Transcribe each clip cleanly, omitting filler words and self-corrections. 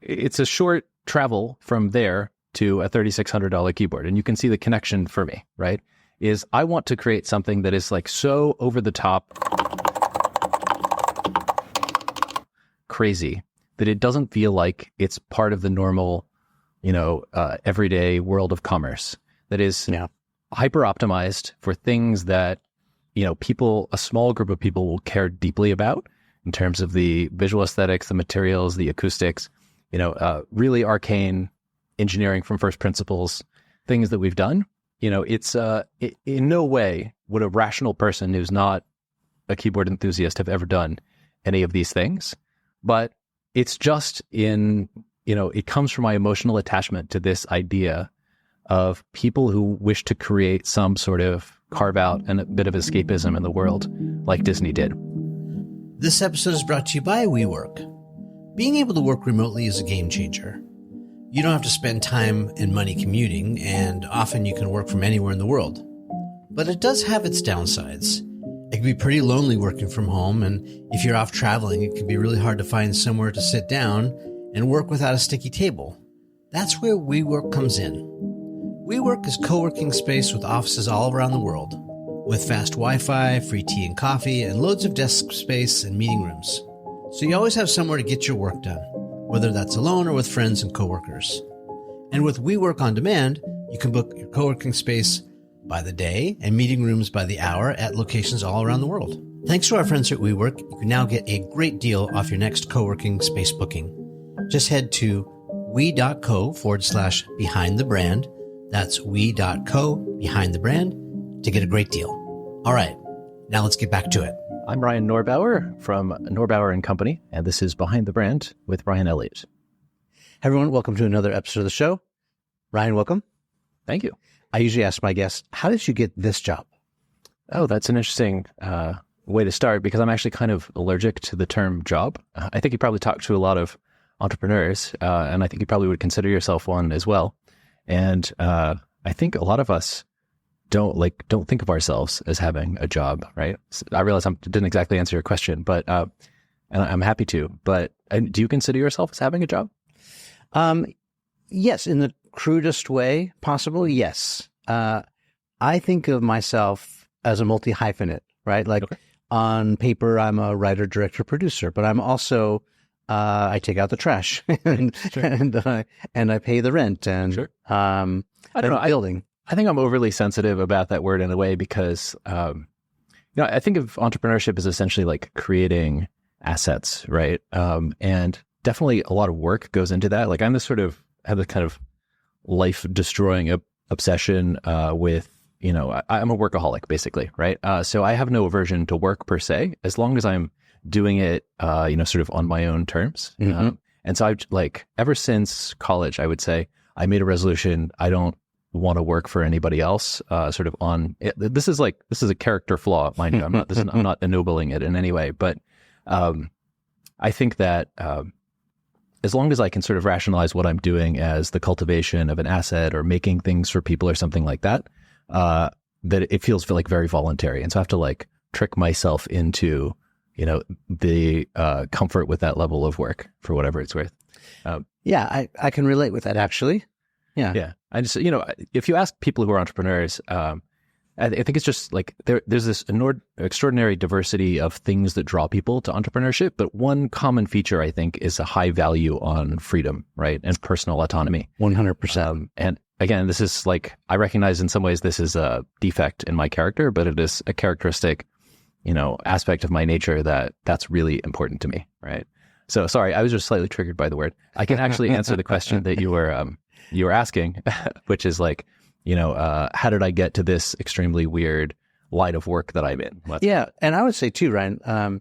it's a short travel from there to a $3,600 keyboard. And you can see the connection for me, right? Is I want to create something that is like so over the top crazy that it doesn't feel like it's part of the normal, everyday world of commerce. That is hyper optimized for things that, a small group of people will care deeply about in terms of the visual aesthetics, the materials, the acoustics, really arcane engineering from first principles, things that we've done. It's in no way would a rational person who's not a keyboard enthusiast have ever done any of these things. But it's just it comes from my emotional attachment to this idea of people who wish to create some sort of carve out and a bit of escapism in the world like Disney did. This episode is brought to you by WeWork. Being able to work remotely is a game changer. You don't have to spend time and money commuting, and often you can work from anywhere in the world. But it does have its downsides. It can be pretty lonely working from home, and if you're off traveling, it can be really hard to find somewhere to sit down and work without a sticky table. That's where WeWork comes in. WeWork is co-working space with offices all around the world, with fast Wi-Fi, free tea and coffee, and loads of desk space and meeting rooms. So you always have somewhere to get your work done, whether that's alone or with friends and coworkers. And with WeWork On Demand, you can book your co-working space by the day and meeting rooms by the hour at locations all around the world. Thanks to our friends at WeWork, you can now get a great deal off your next co-working space booking. Just head to we.co/behind the brand. That's we.co/behind the brand to get a great deal. All right, now let's get back to it. I'm Ryan Norbauer from Norbauer and Company, and this is Behind the Brand with Ryan Elliott. Hey everyone, welcome to another episode of the show. Ryan, welcome. Thank you. I usually ask my guests, how did you get this job? Oh, that's an interesting way to start, because I'm actually kind of allergic to the term job. I think you probably talk to a lot of entrepreneurs, and I think you probably would consider yourself one as well. And I think a lot of us don't think of ourselves as having a job, right? So I realize I didn't exactly answer your question, but and I'm happy to. But do you consider yourself as having a job? Yes, in the crudest way possible, yes. I think of myself as a multi-hyphenate, right? Like on paper, I'm a writer, director, producer, but I'm also I take out the trash and I pay the rent and I don't know, building. I think I'm overly sensitive about that word in a way because, I think of entrepreneurship as essentially like creating assets, right? And definitely a lot of work goes into that. Like I'm have this kind of life destroying obsession with, I'm a workaholic basically, right? So I have no aversion to work per se, as long as I'm doing it, sort of on my own terms. Mm-hmm. And so I've ever since college, I would say I made a resolution. I don't want to work for anybody else, this is a character flaw, mind you. I'm not ennobling it in any way, but I think that as long as I can sort of rationalize what I'm doing as the cultivation of an asset or making things for people or something like that, that it feels very voluntary. And so I have to trick myself into, the comfort with that level of work for whatever it's worth. I can relate with that actually. Yeah. I just, if you ask people who are entrepreneurs, I think it's just there's this extraordinary diversity of things that draw people to entrepreneurship. But one common feature, I think, is a high value on freedom, right? And personal autonomy. 100%. And again, this is I recognize in some ways this is a defect in my character, but it is a characteristic, aspect of my nature that's really important to me, right? So sorry, I was just slightly triggered by the word. I can actually answer the question that you were asking, which is how did I get to this extremely weird line of work that I'm in? And I would say too, Ryan,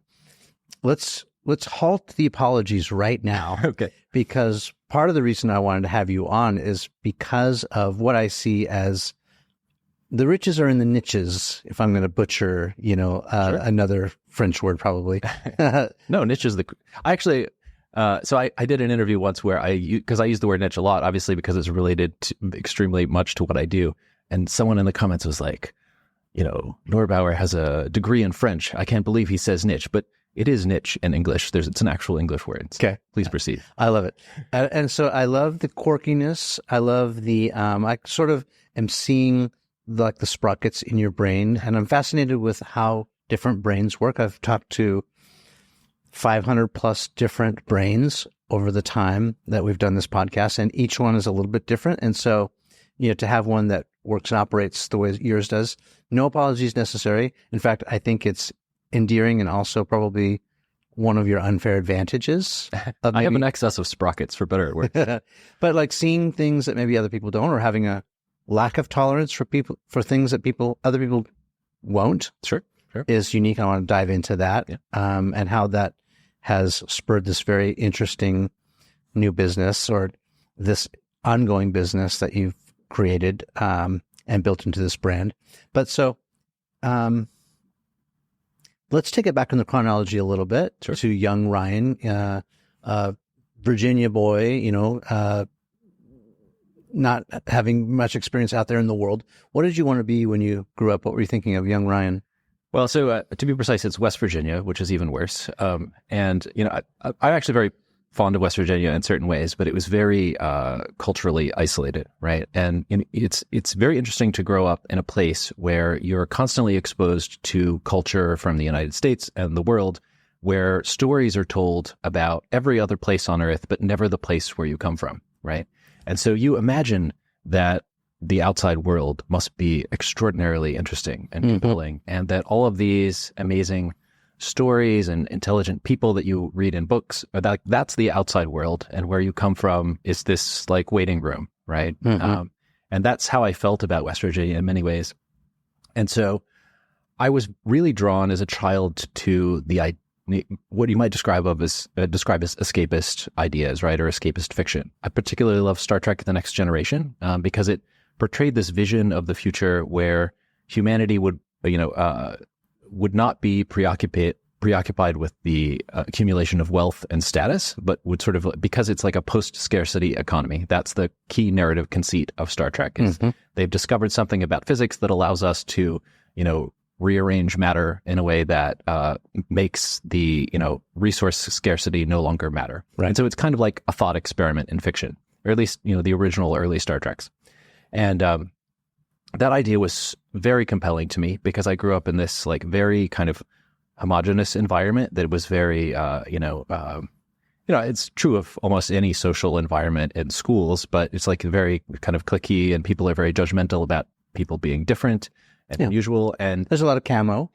let's halt the apologies right now. Okay. Because part of the reason I wanted to have you on is because of what I see as the riches are in the niches, if I'm going to butcher, Sure. Another French word probably. No, niche is so I did an interview once where because I use the word niche a lot, obviously because it's related extremely much to what I do. And someone in the comments was like, Norbauer has a degree in French. I can't believe he says niche. But it is niche in English. It's an actual English word. Okay. Please proceed. I love it. And so I love the quirkiness. I love I sort of am seeing the sprockets in your brain, and I'm fascinated with how different brains work. I've talked to 500 plus different brains over the time that we've done this podcast, and each one is a little bit different. And so, to have one that works and operates the way yours does, no apologies necessary. In fact, I think it's endearing and also probably one of your unfair advantages. I have an excess of sprockets, for better or worse. But seeing things that maybe other people don't, or having a lack of tolerance for things that other people won't. Sure. Is unique. I want to dive into that, yeah. And how that has spurred this very interesting new business, or this ongoing business that you've created and built into this brand. But so let's take it back in the chronology a little bit. Sure. To young Ryan, Virginia boy, not having much experience out there in the world. What did you want to be when you grew up? What were you thinking of, young Ryan? Well, so to be precise, it's West Virginia, which is even worse. And I'm actually very fond of West Virginia in certain ways, but it was very culturally isolated, right? And it's very interesting to grow up in a place where you're constantly exposed to culture from the United States and the world, where stories are told about every other place on Earth, but never the place where you come from, right? And so you imagine that the outside world must be extraordinarily interesting and compelling, and that all of these amazing stories and intelligent people that you read in books, that's the outside world, and where you come from is this waiting room, right? And that's how I felt about West Virginia in many ways. And so I was really drawn as a child to what you might describe as escapist ideas, right? Or escapist fiction. I particularly love Star Trek: The Next Generation because it portrayed this vision of the future where humanity would not be preoccupied with the accumulation of wealth and status, but would sort of, because it's like a post-scarcity economy. That's the key narrative conceit of Star Trek. Is they've discovered something about physics that allows us to, rearrange matter in a way that makes the, resource scarcity no longer matter. Right. And so it's kind of like a thought experiment in fiction, or at least, the original early Star Treks. And that idea was very compelling to me because I grew up in this very kind of homogenous environment that was very, it's true of almost any social environment in schools, but it's very kind of cliquey, and people are very judgmental about people being different and unusual. And there's a lot of camo.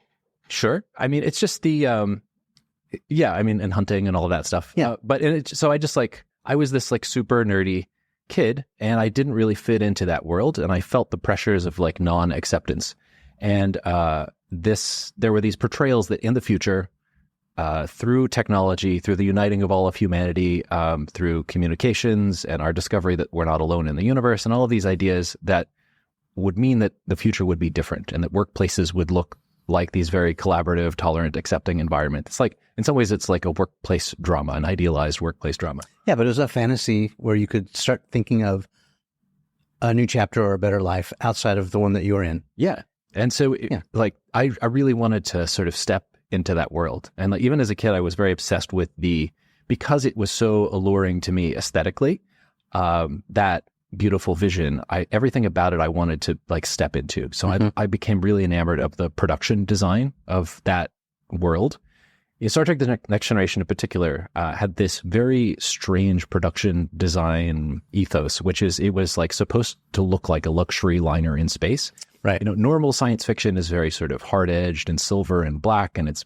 Sure. I mean, it's just the, and hunting and all of that stuff. Yeah. So I was this super nerdy kid, and I didn't really fit into that world, and I felt the pressures of non-acceptance. And there were these portrayals that in the future, through technology, through the uniting of all of humanity, through communications and our discovery that we're not alone in the universe, and all of these ideas that would mean that the future would be different, and that workplaces would look like these very collaborative, tolerant, accepting environments. It's in some ways, it's like a workplace drama, an idealized workplace drama. Yeah, but it was a fantasy where you could start thinking of a new chapter or a better life outside of the one that you were in. Yeah. And so I really wanted to sort of step into that world. And even as a kid, I was very obsessed with because it was so alluring to me aesthetically, that beautiful vision, everything about it I wanted to step into. So I became really enamored of the production design of that world. Star Trek: The Next Generation in particular had this very strange production design ethos, which is it was supposed to look like a luxury liner in space. Right. Normal science fiction is very sort of hard-edged and silver and black, and it's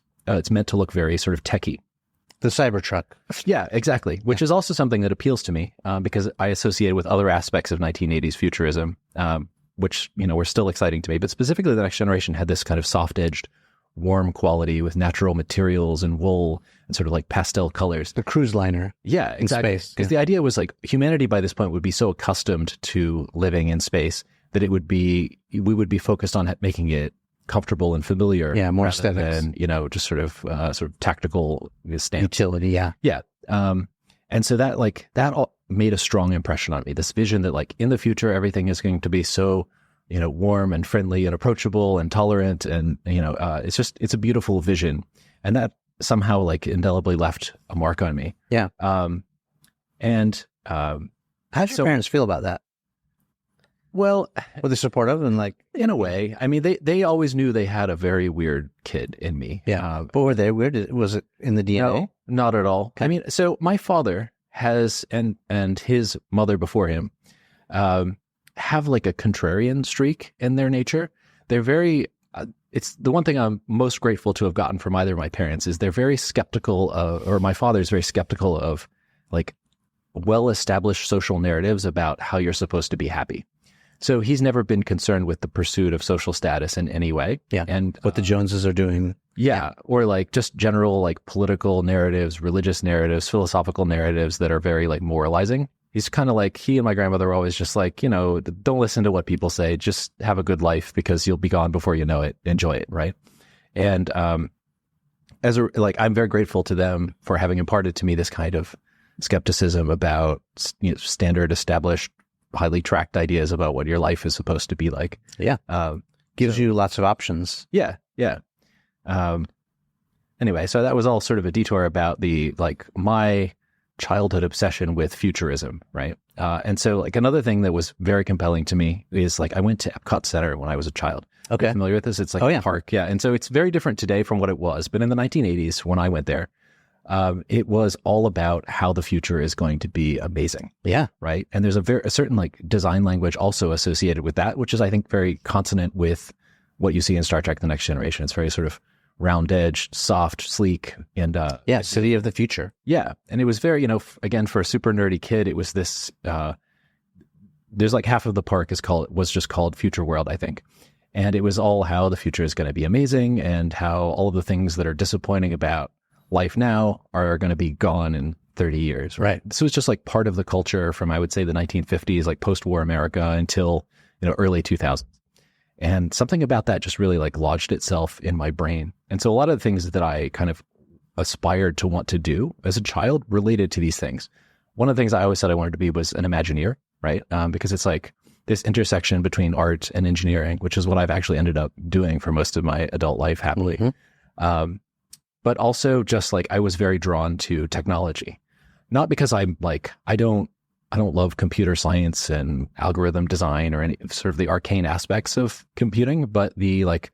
meant to look very sort of techy. The Cybertruck. Yeah, exactly. Which is also something that appeals to me because I associate it with other aspects of 1980s futurism, which, were still exciting to me. But specifically, The Next Generation had this kind of soft-edged, warm quality with natural materials and wool and sort of pastel colors. The cruise liner. Yeah, exactly. In space. Because the idea was humanity by this point would be so accustomed to living in space that we would be focused on making it comfortable and familiar. Yeah, more aesthetics. And, just sort of tactical stance. Utility, yeah. Yeah. And so that all made a strong impression on me. This vision that in the future, everything is going to be so, warm and friendly and approachable and tolerant. And, it's a beautiful vision. And that somehow like indelibly left a mark on me. Yeah. And how did your parents feel about that? Well, were they supportive and like in a way? I mean, they always knew they had a very weird kid in me. Yeah. But were they weird? Was it in the DNA? No, not at all. Okay. I mean, so my father has and his mother before him have like a contrarian streak in their nature. They're very. It's the one thing I'm most grateful to have gotten from either of my parents is they're very skeptical of, or my father's very skeptical of, like well-established social narratives about how you're supposed to be happy. So he's never been concerned with the pursuit of social status in any way. Yeah. And what the Joneses are doing. Yeah. Or like just general like political narratives, religious narratives, philosophical narratives that are very like moralizing. He's kind of like, he and my grandmother were always just like, you know, don't listen to what people say. Just have a good life because you'll be gone before you know it. Enjoy it. Right. And I'm very grateful to them for having imparted to me this kind of skepticism about, you know, standard established, highly tracked ideas about what your life is supposed to be like. Yeah. Gives you lots of options. Yeah. Yeah. Anyway, so that was all sort of a detour about my childhood obsession with futurism, right? And so like another thing that was very compelling to me is like I went to Epcot Center when I was a child. Okay. Familiar with this? It's like a park. Yeah. And so it's very different today from what it was. But in the 1980s, when I went there, it was all about how the future is going to be amazing. Yeah. Right. And there's a certain like design language also associated with that, which is, I think, very consonant with what you see in Star Trek: The Next Generation. It's very sort of round edged, soft, sleek, and city of the future. Yeah. And it was very, you know, again, for a super nerdy kid, it was this, there's like half of the park was just called Future World, I think. And it was all how the future is going to be amazing and how all of the things that are disappointing about life now are going to be gone in 30 years. Right. So it's just like part of the culture from, I would say, the 1950s, like post-war America until, you know, early 2000s. And something about that just really like lodged itself in my brain. And so a lot of the things that I kind of aspired to want to do as a child related to these things. One of the things I always said I wanted to be was an Imagineer, right? Because it's like this intersection between art and engineering, which is what I've actually ended up doing for most of my adult life, happily. Mm-hmm. But also just like I was very drawn to technology, not because I'm like, I don't love computer science and algorithm design or any sort of the arcane aspects of computing, but the like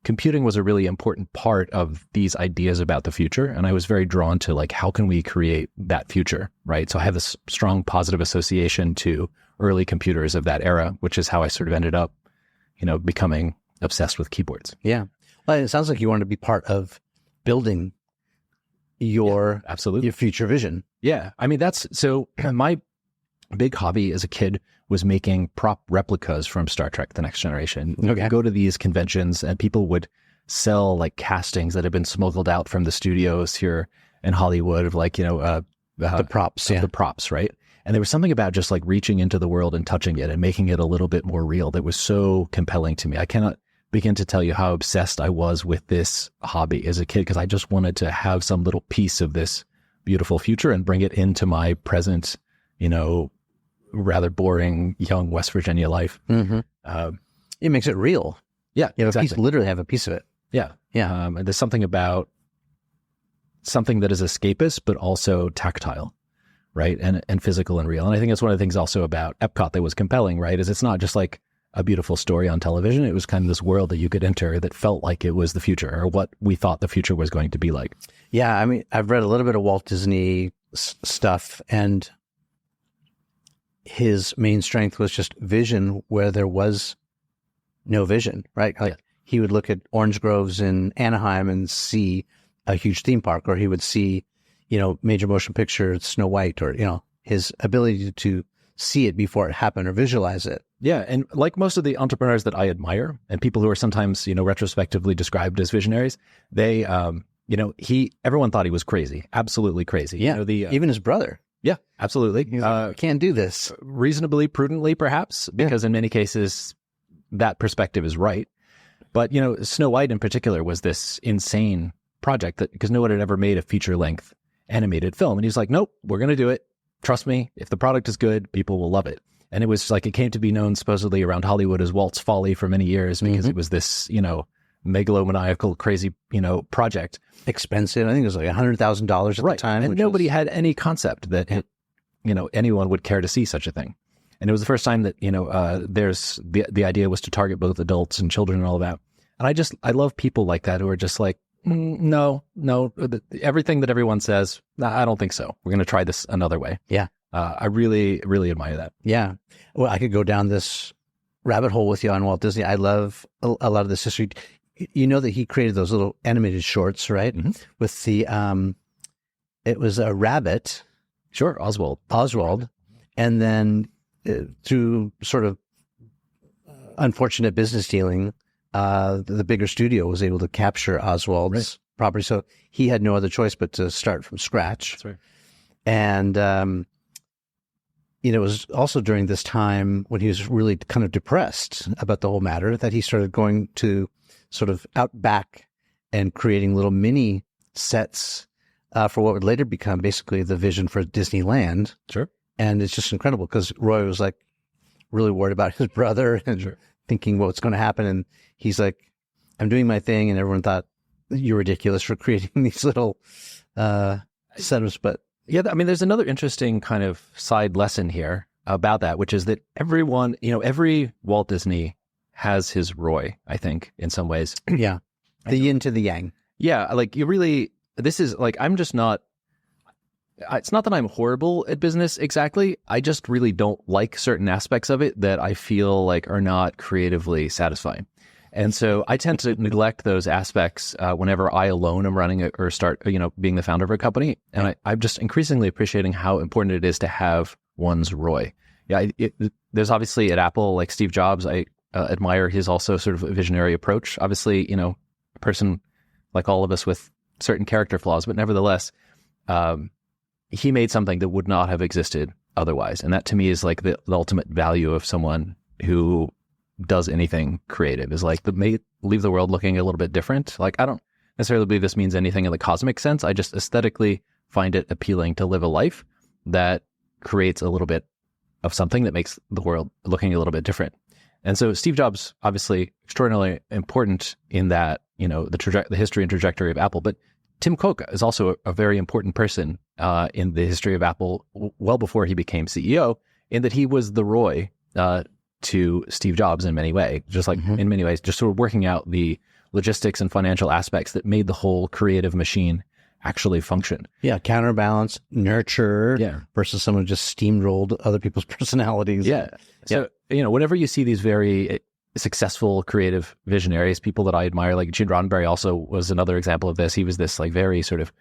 computing was a really important part of these ideas about the future. And I was very drawn to like, how can we create that future? Right. So I have this strong positive association to early computers of that era, which is how I sort of ended up, you know, becoming obsessed with keyboards. Yeah. Well, it sounds like you wanted to be part of building your future vision. Yeah. I mean, so my big hobby as a kid was making prop replicas from Star Trek: The Next Generation. Okay. Go to these conventions and people would sell like castings that had been smuggled out from the studios here in Hollywood of like, you know, the props. The props, right? And there was something about just like reaching into the world and touching it and making it a little bit more real that was so compelling to me. I cannot begin to tell you how obsessed I was with this hobby as a kid because I just wanted to have some little piece of this beautiful future and bring it into my present, you know, rather boring young West Virginia life. Mm-hmm. It makes it real. Yeah, you have exactly. Literally have a piece of it. Yeah, yeah. And there's something about something that is escapist but also tactile, right, and physical and real. And I think that's one of the things also about Epcot that was compelling, right? Is it's not just like a beautiful story on television. It was kind of this world that you could enter that felt like it was the future or what we thought the future was going to be like. Yeah, I mean, I've read a little bit of Walt Disney stuff, and his main strength was just vision where there was no vision, right? Like he would look at orange groves in Anaheim and see a huge theme park, or he would see, you know, major motion picture Snow White, or, you know, his ability to see it before it happened or visualize it. Yeah. And like most of the entrepreneurs that I admire and people who are sometimes, you know, retrospectively described as visionaries, they, you know, everyone thought he was crazy, absolutely crazy. Yeah. You know, even his brother. Yeah, absolutely. He's like, can't do this. Reasonably, prudently, perhaps, because in many cases that perspective is right. But, you know, Snow White in particular was this insane project because no one had ever made a feature-length animated film. And he's like, nope, we're going to do it. Trust me, if the product is good, people will love it. And it was like, it came to be known supposedly around Hollywood as Walt's Folly for many years because it was this, you know, megalomaniacal, crazy, project. Expensive. I think it was like $100,000 at the time. And nobody had any concept that, anyone would care to see such a thing. And it was the first time that, there's the idea was to target both adults and children and all of that. And I love people like that who are just like, no, everything that everyone says, I don't think so. We're going to try this another way. Yeah. I really, really admire that. Yeah. Well, I could go down this rabbit hole with you on Walt Disney. I love a lot of this history. You know that he created those little animated shorts, right? Mm-hmm. With the, it was a rabbit. Sure. Oswald. And then through sort of unfortunate business dealing, the bigger studio was able to capture Oswald's property. So he had no other choice but to start from scratch. That's right. And, it was also during this time when he was really kind of depressed about the whole matter that he started going to sort of out back and creating little mini sets for what would later become basically the vision for Disneyland. Sure. And it's just incredible because Roy was like really worried about his brother and thinking what's going to happen. And he's like, I'm doing my thing. And everyone thought you're ridiculous for creating these little setups. But yeah, I mean, there's another interesting kind of side lesson here about that, which is that everyone, every Walt Disney has his Roy, I think, in some ways. Yeah. The yin to the yang. Yeah. Like this is like, I'm just not, it's not that I'm horrible at business exactly. I just really don't like certain aspects of it that I feel like are not creatively satisfying. And so I tend to neglect those aspects whenever I alone am running or start, being the founder of a company. And I'm just increasingly appreciating how important it is to have one's Roy. Yeah, there's obviously at Apple, like Steve Jobs, I admire his also sort of visionary approach. Obviously, a person like all of us with certain character flaws, but nevertheless, he made something that would not have existed otherwise. And that to me is like the ultimate value of someone who does anything creative, is like leave the world looking a little bit different. Like, I don't necessarily believe this means anything in the cosmic sense. I just aesthetically find it appealing to live a life that creates a little bit of something that makes the world looking a little bit different. And so Steve Jobs, obviously extraordinarily important in that, the history and trajectory of Apple, but Tim Cook is also a very important person in the history of Apple well before he became CEO, in that he was the Roy to Steve Jobs in many ways, just like in many ways, just sort of working out the logistics and financial aspects that made the whole creative machine actually function. Yeah, counterbalance, nurture, versus someone who just steamrolled other people's personalities. Yeah. So, whenever you see these very successful creative visionaries, people that I admire, like Gene Roddenberry also was another example of this. He was this like very sort of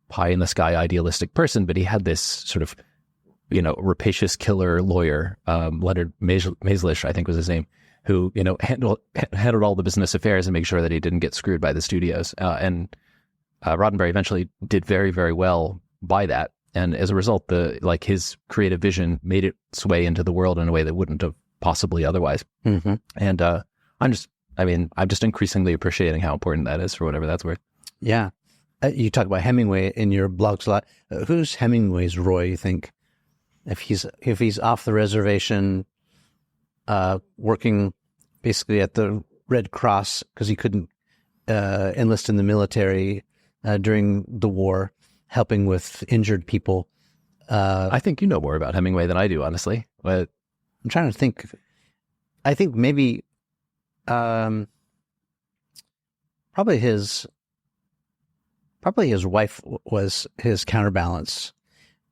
pie in the sky idealistic person, but he had this sort of rapacious killer lawyer, Leonard Maislish, I think was his name, who, handled all the business affairs and make sure that he didn't get screwed by the studios. And Roddenberry eventually did very, very well by that. And as a result, his creative vision made its way into the world in a way that wouldn't have possibly otherwise. Mm-hmm. And I'm just increasingly appreciating how important that is for whatever that's worth. Yeah. You talk about Hemingway in your blogs a lot. Who's Hemingway's Roy, you think? If he's off the reservation, working basically at the Red Cross because he couldn't enlist in the military during the war, helping with injured people. I think you know more about Hemingway than I do, honestly. But I'm trying to think. I think maybe probably his wife was his counterbalance,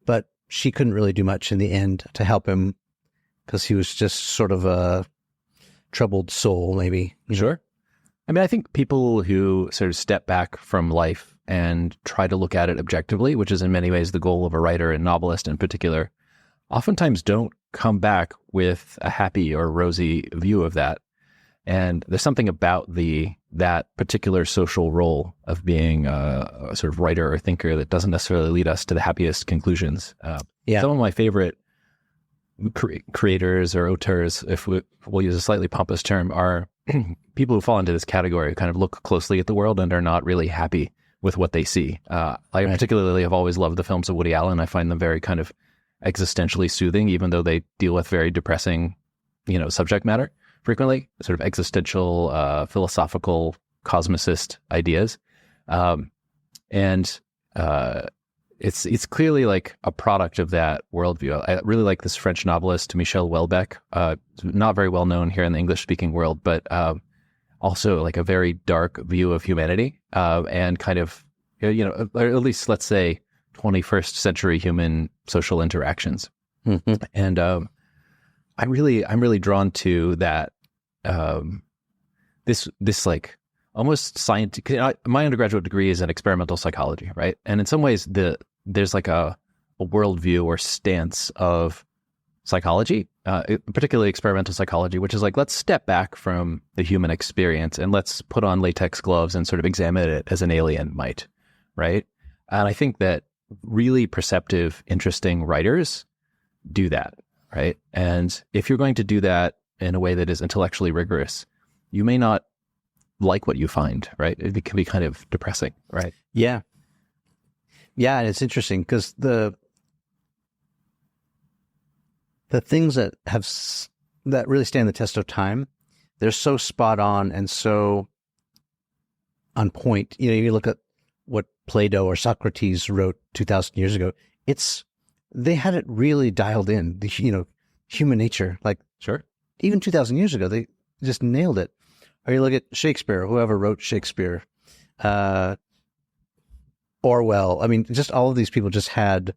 but she couldn't really do much in the end to help him because he was just sort of a troubled soul, maybe. Sure. I mean, I think people who sort of step back from life and try to look at it objectively, which is in many ways the goal of a writer and novelist in particular, oftentimes don't come back with a happy or rosy view of that. And there's something about that particular social role of being a sort of writer or thinker that doesn't necessarily lead us to the happiest conclusions. Some of my favorite creators or auteurs, if we'll use a slightly pompous term, are people who fall into this category, kind of look closely at the world and are not really happy with what they see. I particularly have always loved the films of Woody Allen. I find them very kind of existentially soothing, even though they deal with very depressing, subject matter frequently, sort of existential, philosophical cosmicist ideas. And it's clearly like a product of that worldview. I really like this French novelist, Michel Houellebecq, not very well known here in the English-speaking world, but also like a very dark view of humanity, and kind of, or at least let's say 21st century human social interactions. Mm-hmm. And I'm really drawn to that. This like almost scientific. My undergraduate degree is in experimental psychology, right? And in some ways, there's like a worldview or stance of psychology, particularly experimental psychology, which is like, let's step back from the human experience and let's put on latex gloves and sort of examine it as an alien might, right? And I think that really perceptive, interesting writers do that, right? And if you're going to do that in a way that is intellectually rigorous, you may not like what you find, right? It can be kind of depressing, right? Yeah. Yeah, and it's interesting because the things that really stand the test of time, they're so spot on and so on point. You look at what Plato or Socrates wrote 2,000 years ago. They had it really dialed in. Human nature, like sure, even 2,000 years ago, they just nailed it. Or you look at Shakespeare, whoever wrote Shakespeare, Orwell. I mean, just all of these people just had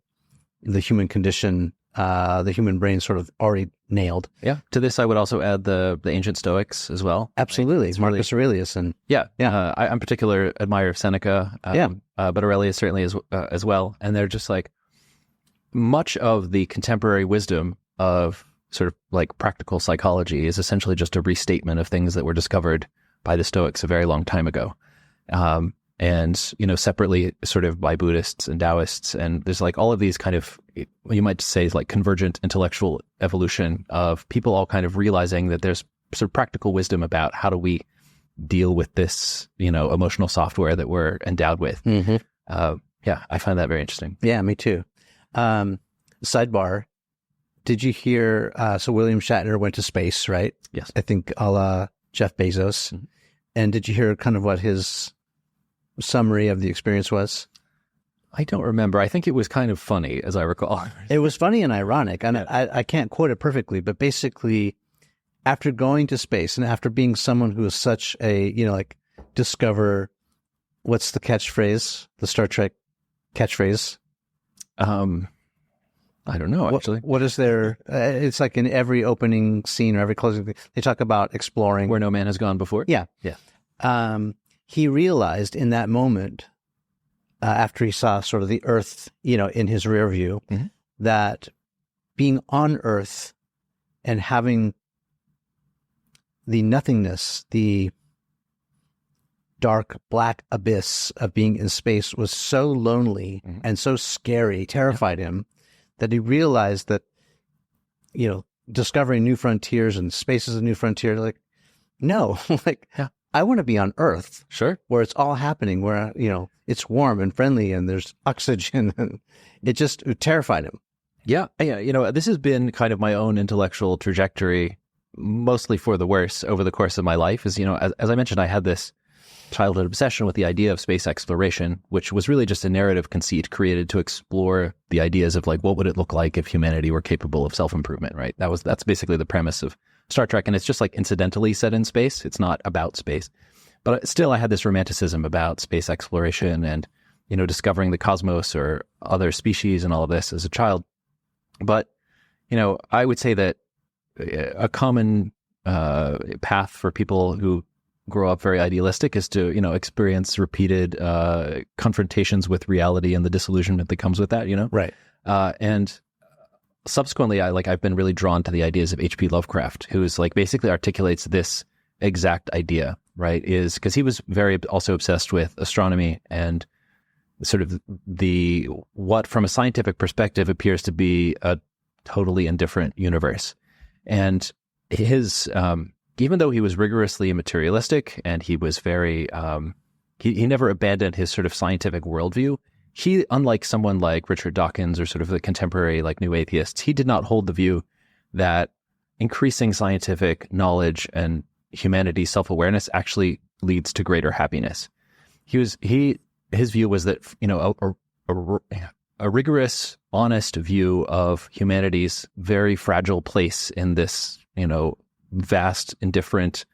the human condition, the human brain sort of already nailed. Yeah. To this, I would also add the ancient Stoics as well. Absolutely. Right? Marcus Aurelius. And yeah. I'm a particular admirer of Seneca, but Aurelius certainly as well. And they're just like, much of the contemporary wisdom of sort of like practical psychology is essentially just a restatement of things that were discovered by the Stoics a very long time ago. And, separately sort of by Buddhists and Taoists. And there's like all of these kind of, you might say like convergent intellectual evolution of people all kind of realizing that there's sort of practical wisdom about how do we deal with this, emotional software that we're endowed with. Mm-hmm. I find that very interesting. Yeah, me too. Sidebar. Did you hear, so William Shatner went to space, right? Yes. I think a la Jeff Bezos. Mm-hmm. And did you hear kind of what his summary of the experience was? I don't remember. I think it was kind of funny, as I recall. It was funny and ironic. And I can't quote it perfectly, but basically, after going to space and after being someone who is such a, discover, what's the catchphrase, the Star Trek catchphrase? I don't know, actually. What is there? It's like in every opening scene or every closing thing, they talk about exploring. Where no man has gone before? Yeah. He realized in that moment, after he saw sort of the Earth, in his rear view, mm-hmm. that being on Earth and having the nothingness, the dark, black abyss of being in space was so lonely mm-hmm. and so scary, terrified him, that he realized that, discovering new frontiers and space is a new frontier. Like, no, I want to be on Earth. Sure. Where it's all happening, where, it's warm and friendly and there's oxygen. And it terrified him. Yeah. This has been kind of my own intellectual trajectory, mostly for the worse over the course of my life. As I mentioned, I had this childhood obsession with the idea of space exploration, which was really just a narrative conceit created to explore the ideas of like, what would it look like if humanity were capable of self-improvement, right? That's basically the premise of Star Trek. And it's just like incidentally set in space. It's not about space. But still, I had this romanticism about space exploration and, discovering the cosmos or other species and all of this as a child. But, I would say that a common path for people who grow up very idealistic is to, experience repeated confrontations with reality and the disillusionment that comes with that, Right. And subsequently, I've been really drawn to the ideas of H.P. Lovecraft, who's like basically articulates this exact idea, right? Is because he was very also obsessed with astronomy and sort of what from a scientific perspective appears to be a totally indifferent universe. And his, even though he was rigorously materialistic and he was very, he never abandoned his sort of scientific worldview. He, unlike someone like Richard Dawkins or sort of the contemporary like new atheists, he did not hold the view that increasing scientific knowledge and humanity's self-awareness actually leads to greater happiness. His view was that, a rigorous, honest view of humanity's very fragile place in this, vast, indifferent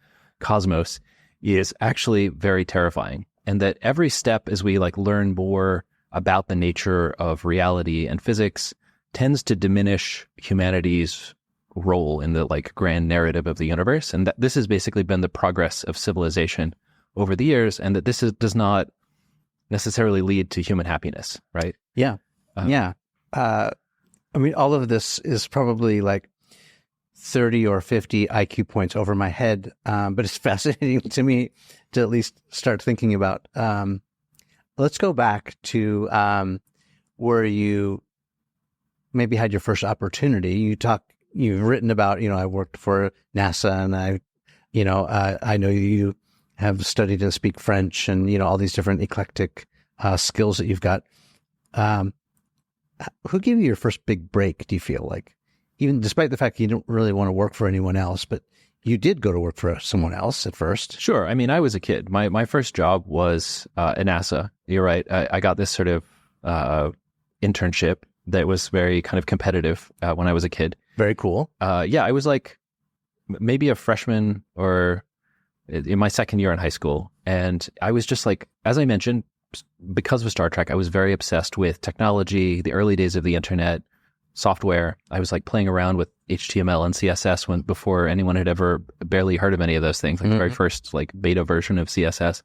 cosmos is actually very terrifying. And that every step as we learn more about the nature of reality and physics tends to diminish humanity's role in the grand narrative of the universe. And that this has basically been the progress of civilization over the years, and that this does not necessarily lead to human happiness, right? Yeah. All of this is probably 30 or 50 IQ points over my head, but it's fascinating to me to at least start thinking about. Let's go back to where you maybe had your first opportunity. You've written about, I worked for NASA, and I know you have studied and speak French, and, all these different eclectic skills that you've got. Who gave you your first big break, do you feel like? Even despite the fact you don't really want to work for anyone else, but you did go to work for someone else at first. Sure. I mean, I was a kid. My first job was at NASA. You're right. I got this sort of internship that was very kind of competitive when I was a kid. Very cool. I was maybe a freshman or in my second year in high school. And I was just as I mentioned, because of Star Trek, I was very obsessed with technology, the early days of the internet, software. I was playing around with HTML and CSS before anyone had ever barely heard of any of those things, the very first beta version of CSS.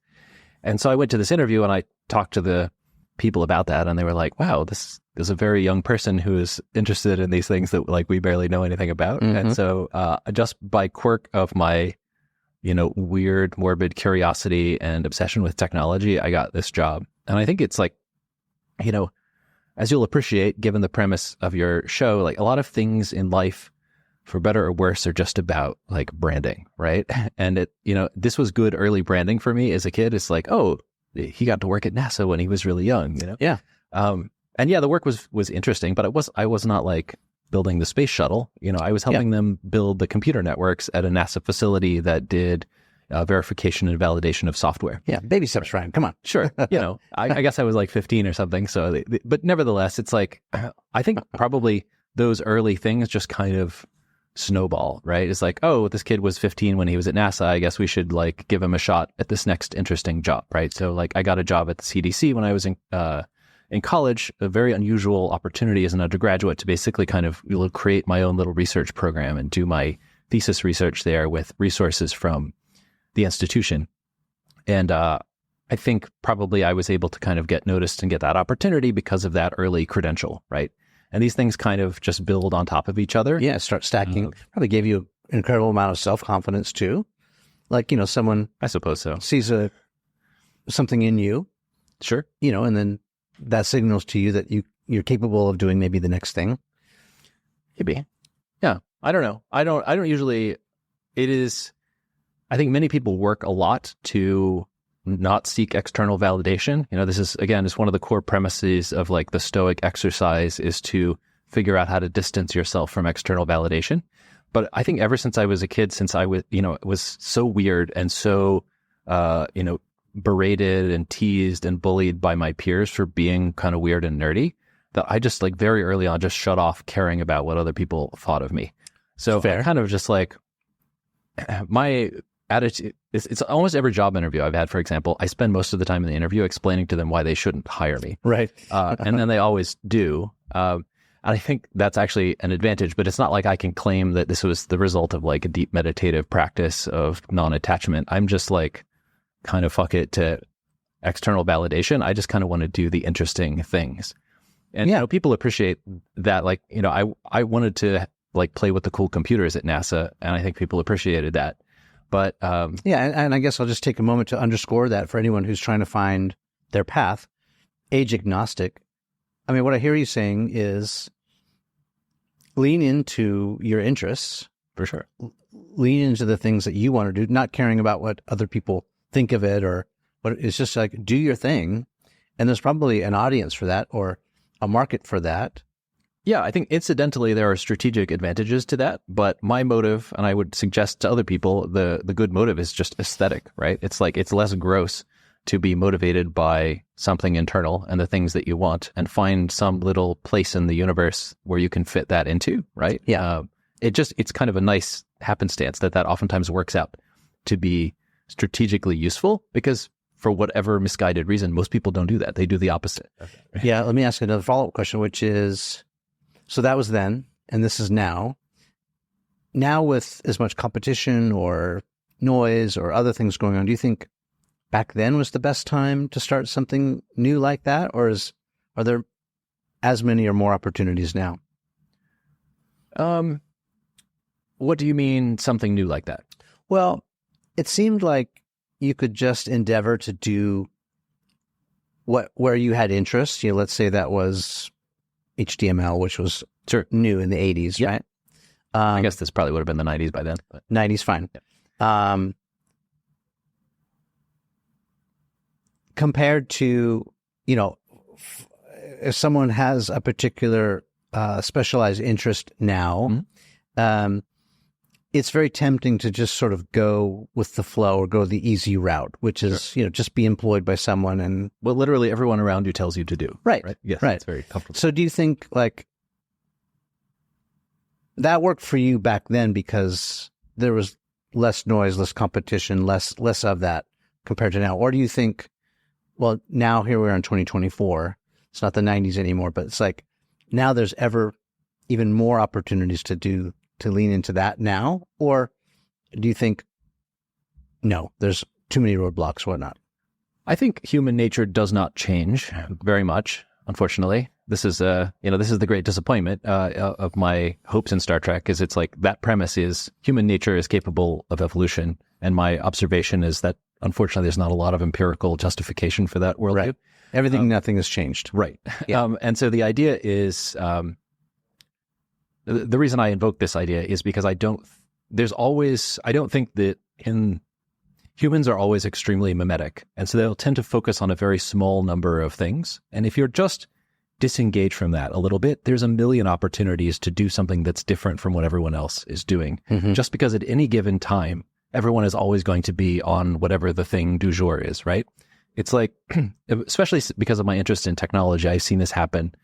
And so I went to this interview and I talked to the people about that, and they were like, wow, this is a very young person who is interested in these things that we barely know anything about. And so just by quirk of my weird, morbid curiosity and obsession with technology, I got this job. And I think it's as you'll appreciate, given the premise of your show, a lot of things in life, for better or worse, are just about branding, right? And this was good early branding for me as a kid. It's oh, he got to work at NASA when he was really young, Yeah. And the work was interesting, but I was not building the space shuttle. I was helping them build the computer networks at a NASA facility that did verification and validation of software. Yeah, baby steps, Ryan. Come on. Sure. I guess I was 15 or something. So, but nevertheless, it's I think probably those early things just kind of snowball, right? It's oh, this kid was 15 when he was at NASA. I guess we should give him a shot at this next interesting job, right? So I got a job at the CDC when I was in college, a very unusual opportunity as an undergraduate to basically kind of create my own little research program and do my thesis research there with resources from the institution. And I think probably I was able to kind of get noticed and get that opportunity because of that early credential, right? And these things kind of just build on top of each other. Yeah, start stacking. Probably gave you an incredible amount of self-confidence too. Someone, I suppose so, sees something in you. Sure. And then that signals to you that you're capable of doing maybe the next thing. Maybe. Yeah. I don't know. I don't usually, I think many people work a lot to not seek external validation. This is, again, is one of the core premises of the Stoic exercise, is to figure out how to distance yourself from external validation. But I think ever since I was a kid, since I was so weird and so, berated and teased and bullied by my peers for being kind of weird and nerdy, that I just very early on just shut off caring about what other people thought of me. So I kind of just my attitude, it's almost every job interview I've had, for example, I spend most of the time in the interview explaining to them why they shouldn't hire me. Right. And then they always do. And I think that's actually an advantage, but it's not I can claim that this was the result of a deep meditative practice of non-attachment. I'm just kind of fuck it to external validation. I just kind of want to do the interesting things. And, people appreciate that. I wanted to play with the cool computers at NASA, and I think people appreciated that. But, and I guess I'll just take a moment to underscore that for anyone who's trying to find their path, age agnostic. I mean, what I hear you saying is lean into your interests. For sure. Lean into the things that you want to do, not caring about what other people think of it or what. It's just do your thing. And there's probably an audience for that or a market for that. Yeah, I think incidentally there are strategic advantages to that, but my motive, and I would suggest to other people, the good motive is just aesthetic, right? It's like it's less gross to be motivated by something internal and the things that you want, and find some little place in the universe where you can fit that into, right? Yeah. It's kind of a nice happenstance that often works out to be strategically useful, because for whatever misguided reason, most people don't do that. They do the opposite. Right? Yeah. Let me ask another follow-up question, which is, so that was then, and this is now. Now with as much competition or noise or other things going on, do you think back then was the best time to start something new like that? Or are there as many or more opportunities now? What do you mean something new like that? Well, it seemed like you could just endeavor to do where you had interest. Let's say that was HTML, which was new in the 80s, yep. Right? I guess this probably would have been the 90s by then. But. 90s, fine. Yep. Compared to, if someone has a particular specialized interest now, mm-hmm. It's very tempting to just sort of go with the flow or go the easy route, which is, just be employed by someone and what literally everyone around you tells you to do. Right. Yes. Right. It's very comfortable. So do you think that worked for you back then because there was less noise, less competition, less of that compared to now? Or do you think, well, now here we are in 2024, it's not the 90s anymore, but it's like now there's even more opportunities to lean into that now? Or do you think, no, there's too many roadblocks, whatnot? I think human nature does not change very much, unfortunately. This is the great disappointment of my hopes in Star Trek, is it's like that premise is human nature is capable of evolution. And my observation is that, unfortunately, there's not a lot of empirical justification for that worldview. Right. Everything, nothing has changed. Right. Yeah. And so the idea is, the reason I invoke this idea is because I don't think that humans are always extremely mimetic. And so they'll tend to focus on a very small number of things. And if you're just disengaged from that a little bit, there's a million opportunities to do something that's different from what everyone else is doing. Mm-hmm. Just because at any given time, everyone is always going to be on whatever the thing du jour is, right? It's like, especially because of my interest in technology, I've seen this happen,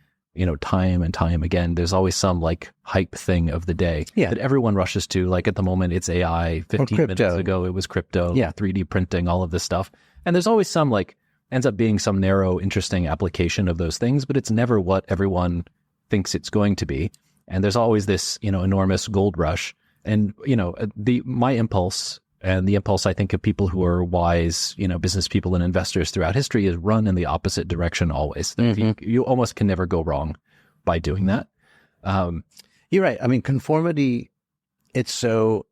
time and time again. There's always some like hype thing of the day that everyone rushes to. Like at the moment, it's AI. 15 minutes ago, it was crypto, 3D printing, all of this stuff. And there's always some ends up being some narrow, interesting application of those things, but it's never what everyone thinks it's going to be. And there's always this, enormous gold rush. And, my impulse, and the impulse I think of people who are wise, business people and investors throughout history, is run in the opposite direction always. Mm-hmm. You almost can never go wrong by doing that. You're right. I mean, conformity, it's so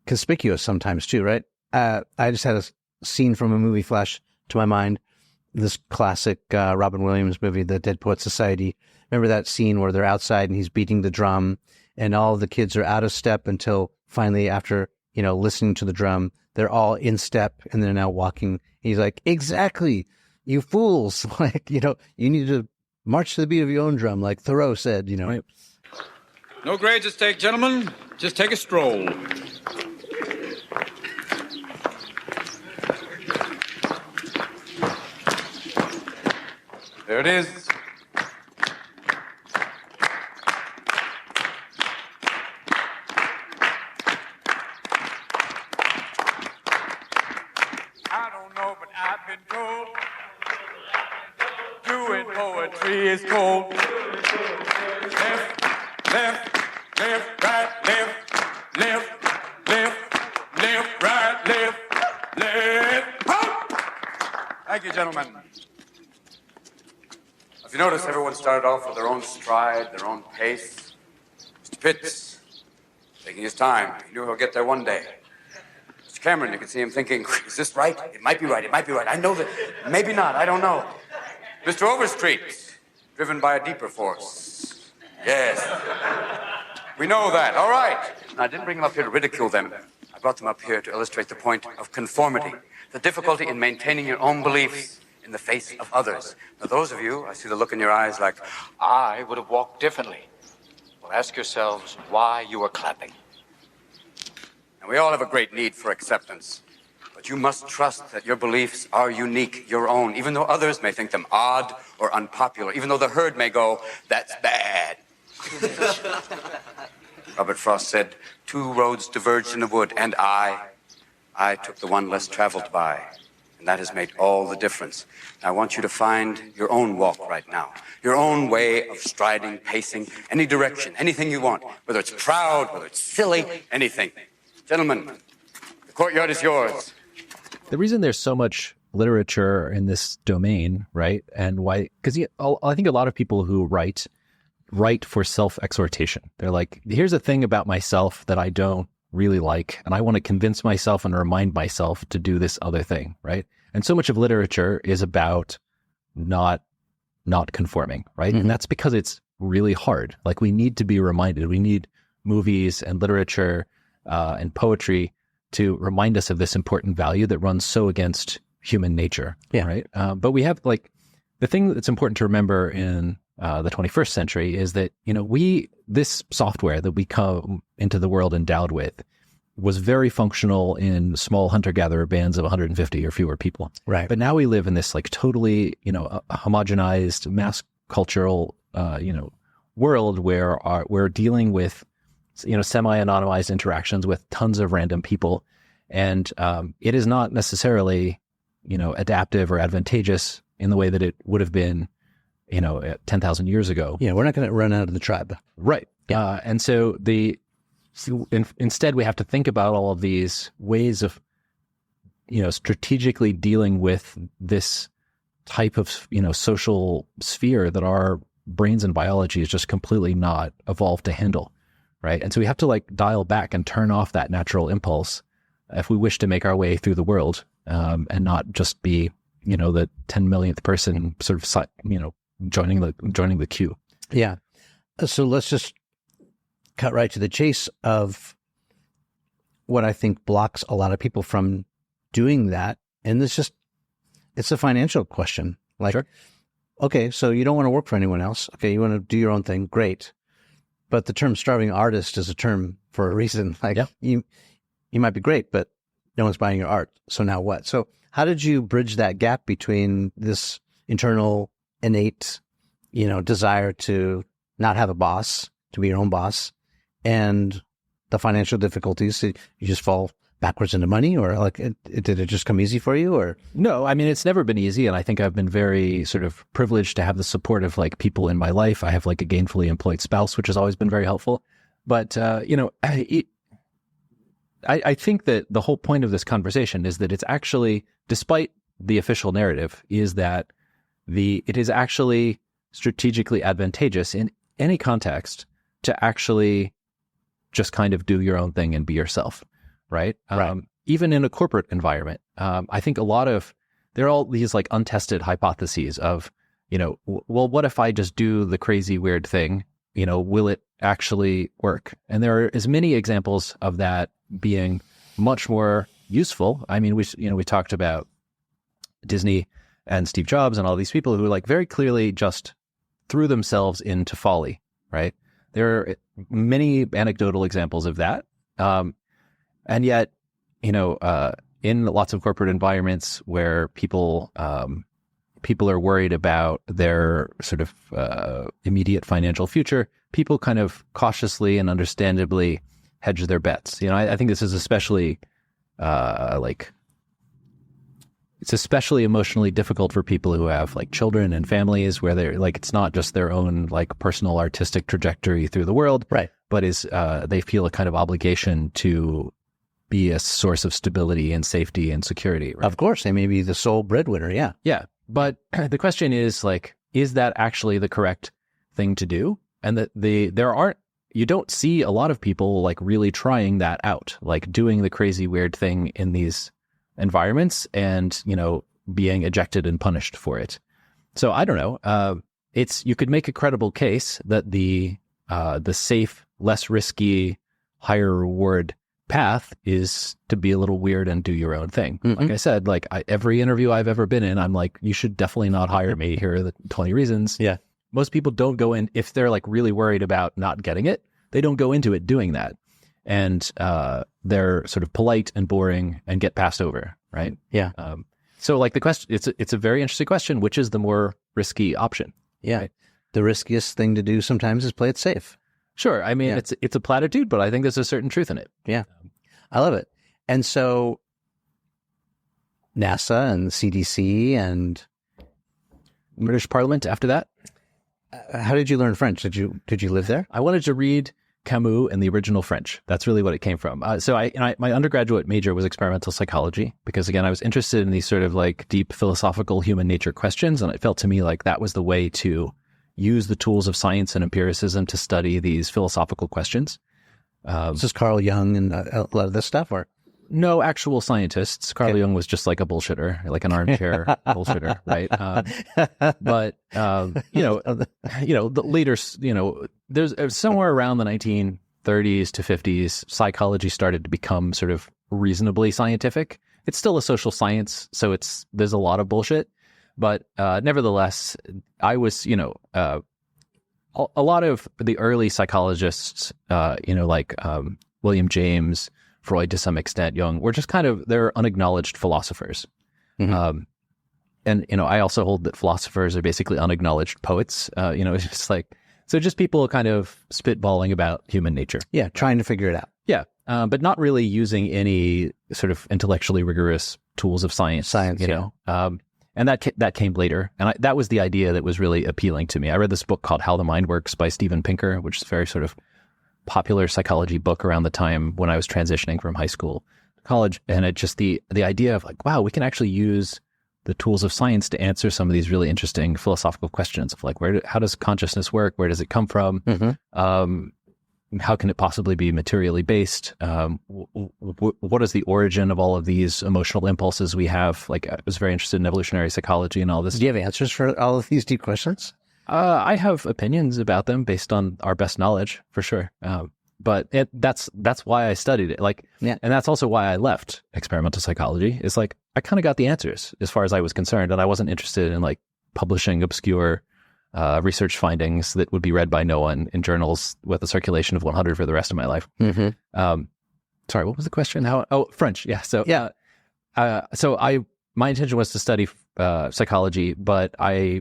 conspicuous sometimes too, right? I just had a scene from a movie flash to my mind, this classic Robin Williams movie, The Dead Poets Society. Remember that scene where they're outside and he's beating the drum and all the kids are out of step until finally, after, listening to the drum, they're all in step and they're now walking. He's like, exactly, you fools. You need to march to the beat of your own drum, like Thoreau said, Right. No grades at stake, gentlemen. Just take a stroll. There it is. I don't know, but I've been told doing poetry is cold. Left, left, left, right, left, left, left, left, right, left, left. Halt! Thank you, gentlemen. If you notice, everyone started off with their own stride, their own pace. Mr. Pitts, taking his time. He knew he'll get there one day. Mr. Cameron, you can see him thinking, is this right? It might be right, it might be right. I know that, maybe not, I don't know. Mr. Overstreet, driven by a deeper force. Yes. We know that, all right. I didn't bring them up here to ridicule them. I brought them up here to illustrate the point of conformity, the difficulty in maintaining your own beliefs in the face of others. Now, those of you, I see the look in your eyes like, I would have walked differently. Well, ask yourselves why you are clapping. And we all have a great need for acceptance. But you must trust that your beliefs are unique, your own, even though others may think them odd or unpopular, even though the herd may go, that's bad. Robert Frost said, 2 roads diverged in the wood, and I took the one less traveled by. And that has made all the difference. Now, I want you to find your own walk right now, your own way of striding, pacing, any direction, anything you want, whether it's proud, whether it's silly, anything. Gentlemen, the courtyard is yours. The reason there's so much literature in this domain, right? And why, because I think a lot of people who write for self-exhortation. They're like, here's a thing about myself that I don't really like, and I want to convince myself and remind myself to do this other thing, right? And so much of literature is about not conforming, right? Mm-hmm. And that's because it's really hard. Like, we need to be reminded. We need movies and literature and poetry to remind us of this important value that runs so against human nature, right? But we have, like, the thing that's important to remember in the 21st century is that, this software that we come into the world endowed with was very functional in small hunter-gatherer bands of 150 or fewer people. Right. But now we live in this, like, totally, homogenized mass cultural, world where we're dealing with, semi-anonymized interactions with tons of random people. And it is not necessarily, adaptive or advantageous in the way that it would have been, 10,000 years ago. Yeah, we're not going to run out of the tribe. Right. Yeah. And so instead we have to think about all of these ways of, strategically dealing with this type of, social sphere that our brains and biology is just completely not evolved to handle. Right. And so we have to, like, dial back and turn off that natural impulse if we wish to make our way through the world, and not just be, the 10 millionth person sort of, joining the queue. Yeah. So let's just cut right to the chase of what I think blocks a lot of people from doing that. And it's a financial question. Like, sure. Okay, so you don't want to work for anyone else. Okay, you want to do your own thing. Great. But the term starving artist is a term for a reason. Like, you might be great, but no one's buying your art. So now what? So how did you bridge that gap between this internal innate, desire to not have a boss, to be your own boss, and the financial difficulties? You just fall backwards into money, or like, did it just come easy for you? Or no, I mean, it's never been easy. And I think I've been very sort of privileged to have the support of, like, people in my life. I have, like, a gainfully employed spouse, which has always been very helpful. But, I think that the whole point of this conversation is that it's actually, despite the official narrative, is that it is actually strategically advantageous in any context to actually just kind of do your own thing and be yourself. Right. Even in a corporate environment, I think there are all these, like, untested hypotheses of, well, what if I just do the crazy, weird thing? Will it actually work? And there are as many examples of that being much more useful. I mean, we talked about Disney and Steve Jobs and all these people who, like, very clearly just threw themselves into folly. Right. There are many anecdotal examples of that. And yet, in lots of corporate environments where people are worried about their sort of immediate financial future, people kind of cautiously and understandably hedge their bets. I think this is especially it's especially emotionally difficult for people who have, like, children and families where they're, like, it's not just their own, like, personal artistic trajectory through the world, right? But they feel a kind of obligation to be a source of stability and safety and security. Right? Of course, they may be the sole breadwinner. Yeah. Yeah. But the question is, like, is that actually the correct thing to do? And that you don't see a lot of people, like, really trying that out, like doing the crazy, weird thing in these environments and, being ejected and punished for it. So I don't know. You could make a credible case that the safe, less risky, higher reward path is to be a little weird and do your own thing. Like I said, like every interview I've ever been in, I'm like, you should definitely not hire me. Here are the 20 reasons. Yeah. Most people don't go in, if they're like really worried about not getting it, they don't go into it doing that. And they're sort of polite and boring and get passed over, right? Yeah. So like the question, it's a very interesting question. Which is the more risky option? Yeah. Right? The riskiest thing to do sometimes is play it safe. Sure. I mean, Yeah. it's a platitude, but I think there's a certain truth in it. Yeah. I love it. And so NASA and CDC and British Parliament after that. how did you learn French? Did you live there? I wanted to read Camus in the original French. That's really what it came from. So my undergraduate major was experimental psychology because, again, I was interested in these sort of like deep philosophical human nature questions. And it felt to me like that was the way to use the tools of science and empiricism to study these philosophical questions. This is Carl Jung and a lot of this stuff, or? No actual scientists. Carl Jung was just like a bullshitter, like an armchair bullshitter, right? But the leaders, there's somewhere around the 1930s to 50s, psychology started to become sort of reasonably scientific. It's still a social science, so there's a lot of bullshit, but nevertheless, I was, a lot of the early psychologists, like William James, Freud to some extent, Jung, were just they're unacknowledged philosophers. And, I also hold that philosophers are basically unacknowledged poets. It's just like, so just people kind of spitballing about human nature. Yeah, trying to figure it out. Yeah, but not really using any sort of intellectually rigorous tools of science. And that came later. And that was the idea that was really appealing to me. I read this book called How the Mind Works by Steven Pinker, which is a very sort of popular psychology book around the time when I was transitioning from high school to college. And it just the idea of like, wow, we can actually use the tools of science to answer some of these really interesting philosophical questions of like, how does consciousness work? Where does it come from? How can it possibly be materially based? What is the origin of all of these emotional impulses we have? Like, I was very interested in evolutionary psychology and all this. Do you have answers for all of these deep questions? I have opinions about them based on our best knowledge, for sure. But that's why I studied it. And that's also why I left experimental psychology. It's like I kind of got the answers as far as I was concerned, and I wasn't interested in like publishing obscure research findings that would be read by no one in journals with a circulation of 100 for the rest of my life. Sorry, what was the question? French. Yeah. So my intention was to study psychology, but I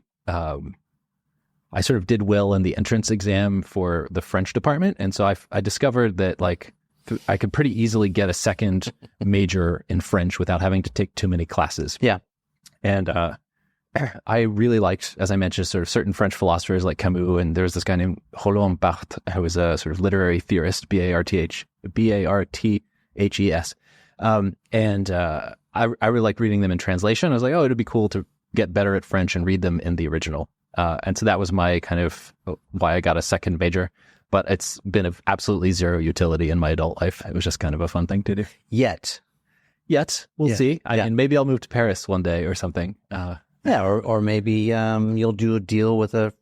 sort of did well in the entrance exam for the French department. And so I discovered that like I could pretty easily get a second major in French without having to take too many classes. Yeah. And I really liked, as I mentioned, sort of certain French philosophers like Camus. And there was this guy named Roland Barthes, who was a sort of literary theorist, B-A-R-T-H-E-S. I really liked reading them in translation. I was like, it'd be cool to get better at French and read them in the original. And so that was my kind of why I got a second major, but it's been of absolutely zero utility in my adult life. It was just kind of a fun thing to do. Yet, we'll see. And maybe I'll move to Paris one day or something. Or maybe you'll do a deal with a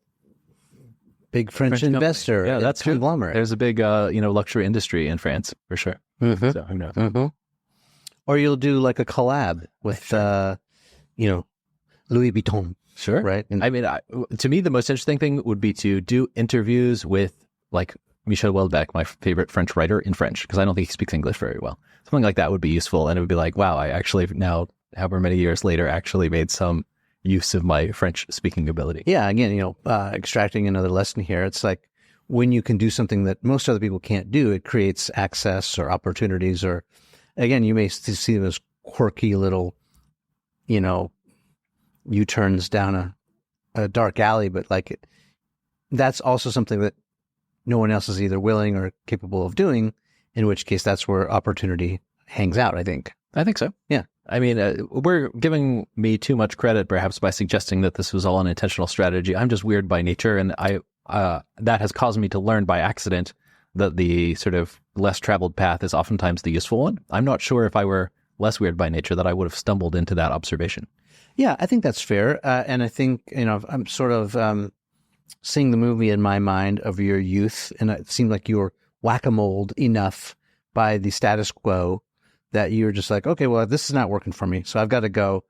big French investor. Yeah, that's conglomerate. There's a big, luxury industry in France for sure. So who knows? Or you'll do like a collab with, Louis Vuitton. Sure. Right. I mean, to me, the most interesting thing would be to do interviews with like Michel Houellebecq, my favorite French writer, in French, because I don't think he speaks English very well. Something like that would be useful. And it would be like, wow, I actually now, however many years later, actually made some use of my French speaking ability. Yeah. Again, extracting another lesson here. It's like when you can do something that most other people can't do, it creates access or opportunities, or again, you may see them as quirky little, U-turns down a dark alley, but that's also something that no one else is either willing or capable of doing, in which case that's where opportunity hangs out, I think. I think so. Yeah. I mean, we're giving me too much credit perhaps by suggesting that this was all an intentional strategy. I'm just weird by nature, and that has caused me to learn by accident that the sort of less traveled path is oftentimes the useful one. I'm not sure if I were less weird by nature that I would have stumbled into that observation. Yeah, I think that's fair. And I think, I'm sort of seeing the movie in my mind of your youth, and it seemed like you were whack-a-moled enough by the status quo that you're just like, okay, well, this is not working for me, so I've got to go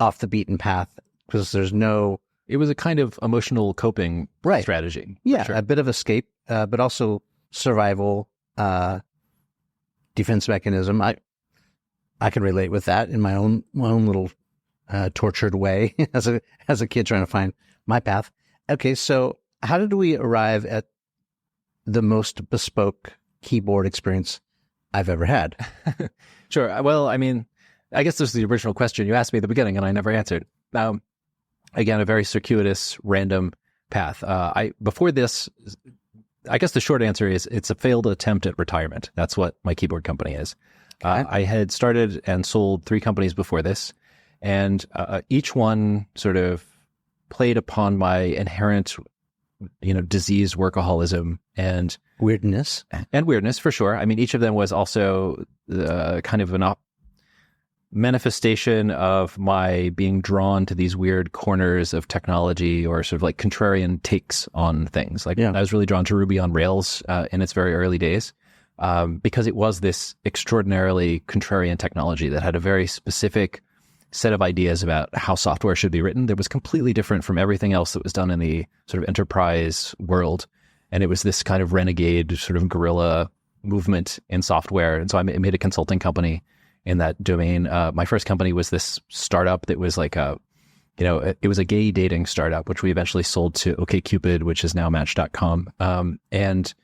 off the beaten path because there's no... It was a kind of emotional coping strategy. Yeah, sure. a bit of escape, but also survival, defense mechanism. I can relate with that in my own little tortured way as a kid trying to find my path. Okay, so how did we arrive at the most bespoke keyboard experience I've ever had? Sure. Well, I mean, I guess this is the original question you asked me at the beginning, and I never answered. Again, a very circuitous, random path. Before this, I guess the short answer is it's a failed attempt at retirement. That's what my keyboard company is. Okay. I had started and sold 3 companies before this, and each one sort of played upon my inherent, disease, workaholism, and Weirdness. for sure. I mean, each of them was also kind of an manifestation of my being drawn to these weird corners of technology or sort of like contrarian takes on things. Like I was really drawn to Ruby on Rails in its very early days because it was this extraordinarily contrarian technology that had a very specific set of ideas about how software should be written that was completely different from everything else that was done in the sort of enterprise world. And it was this kind of renegade sort of guerrilla movement in software. And so I made a consulting company in that domain. My first company was this startup that was like it was a gay dating startup, which we eventually sold to OkCupid, which is now Match.com. And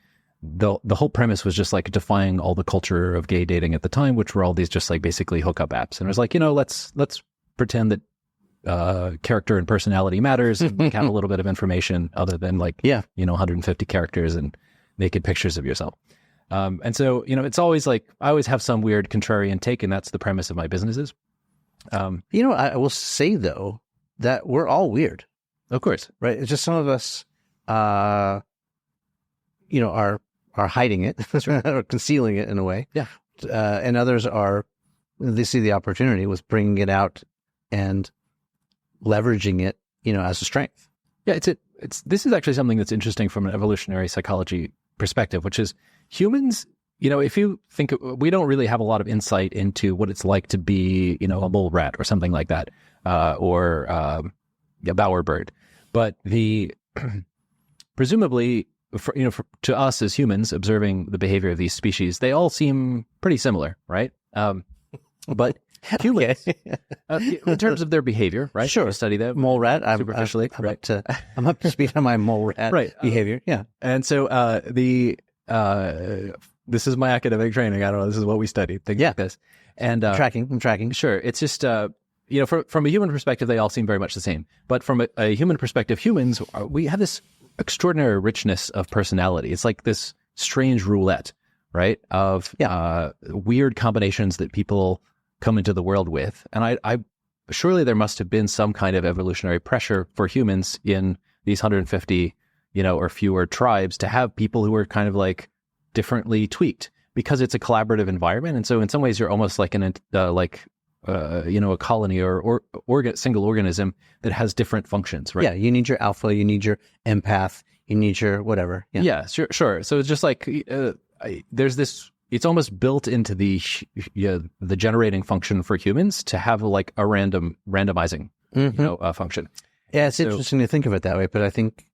the whole premise was just like defying all the culture of gay dating at the time, which were all these just like basically hookup apps. And it was like, let's pretend that character and personality matters and count a little bit of information other than 150 characters and naked pictures of yourself. And so, it's always like, I always have some weird contrarian take, and that's the premise of my businesses. I will say though, that we're all weird. Of course. Right. It's just some of us, are hiding it or concealing it in a way. Yeah. And others they see the opportunity with bringing it out and leveraging it, as a strength. Yeah. This is actually something that's interesting from an evolutionary psychology perspective, which is humans, if you think, we don't really have a lot of insight into what it's like to be, a mole rat or something like that, or a bowerbird. But presumably, to us as humans observing the behavior of these species, they all seem pretty similar, right? But humans, in terms of their behavior, right? Sure. You study them. Mole rat. Superficially, I'm up to speed on my mole rat behavior. Yeah. And so this is my academic training. I don't know. This is what we studied. Things like this. And I'm tracking. Sure. It's just, from a human perspective, they all seem very much the same. But from a human perspective, humans, we have this extraordinary richness of personality. It's like this strange roulette, right? Of weird combinations that people come into the world with. And I surely there must have been some kind of evolutionary pressure for humans in these 150, or fewer tribes to have people who are kind of like differently tweaked because it's a collaborative environment. And so in some ways you're almost like a colony or single organism that has different functions, right? Yeah. You need your alpha, you need your empath, you need your whatever. Yeah, sure. So it's just like, there's this, it's almost built into the generating function for humans to have like a randomizing, function. Yeah. It's interesting to think of it that way, but I think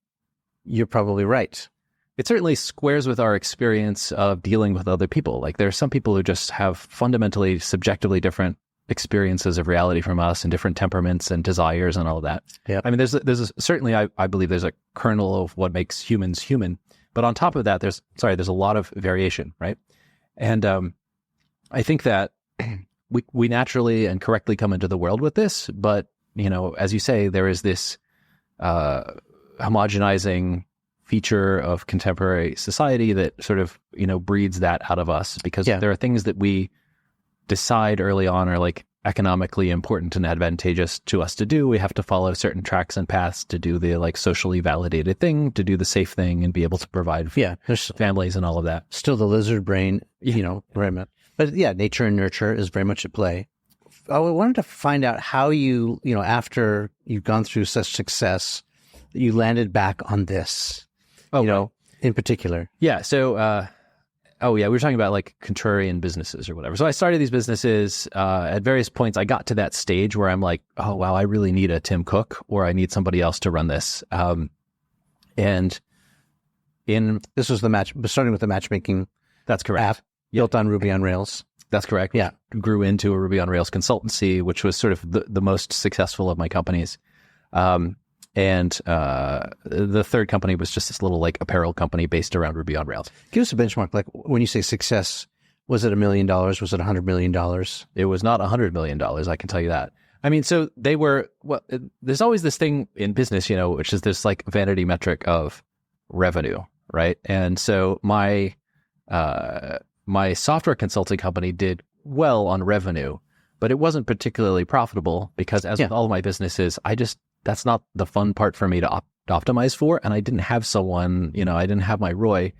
you're probably right. It certainly squares with our experience of dealing with other people. Like there are some people who just have fundamentally, subjectively different experiences of reality from us and different temperaments and desires and all of that. Yeah. I mean, certainly I believe there's a kernel of what makes humans human, but on top of that, there's a lot of variation, right? And I think that we naturally and correctly come into the world with this, but as you say, there is this homogenizing feature of contemporary society that sort of breeds that out of us because there are things that we decide early on are like economically important and advantageous to us to do. We have to follow certain tracks and paths to do the like socially validated thing, to do the safe thing and be able to provide there's families and all of that. Still the lizard brain, very much. But nature and nurture is very much at play. I wanted to find out how you, after you've gone through such success, you landed back on this, in particular. Yeah. So, we were talking about like contrarian businesses or whatever. So I started these businesses at various points. I got to that stage where I'm like, oh, wow, I really need a Tim Cook, or I need somebody else to run this. And this was starting with the matchmaking. That's correct. App built on Ruby on Rails. That's correct. Yeah. Grew into a Ruby on Rails consultancy, which was sort of the most successful of my companies. And the third company was just this little like apparel company based around Ruby on Rails. Give us a benchmark. Like when you say success, was it $1 million? Was it $100 million? It was not $100 million. I can tell you that. I mean, so they were, there's always this thing in business, which is this like vanity metric of revenue, right? And so my software consulting company did well on revenue, but it wasn't particularly profitable because as with all of my businesses, that's not the fun part for me to optimize for. And I didn't have someone, I didn't have my Roy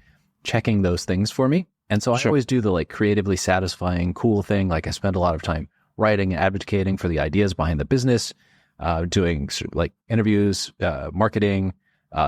checking those things for me. And so I always do the like creatively satisfying, cool thing. Like I spend a lot of time writing and advocating for the ideas behind the business, doing like interviews, marketing,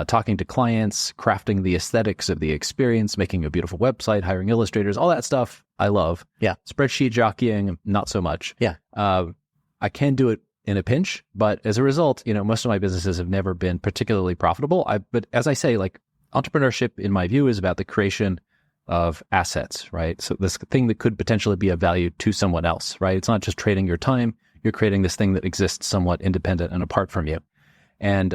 talking to clients, crafting the aesthetics of the experience, making a beautiful website, hiring illustrators, all that stuff I love. Yeah. Spreadsheet jockeying, not so much. Yeah. I can do it in a pinch, but as a result, most of my businesses have never been particularly profitable. But as I say, like entrepreneurship in my view is about the creation of assets, right? So this thing that could potentially be of value to someone else, right? It's not just trading your time. You're creating this thing that exists somewhat independent and apart from you. And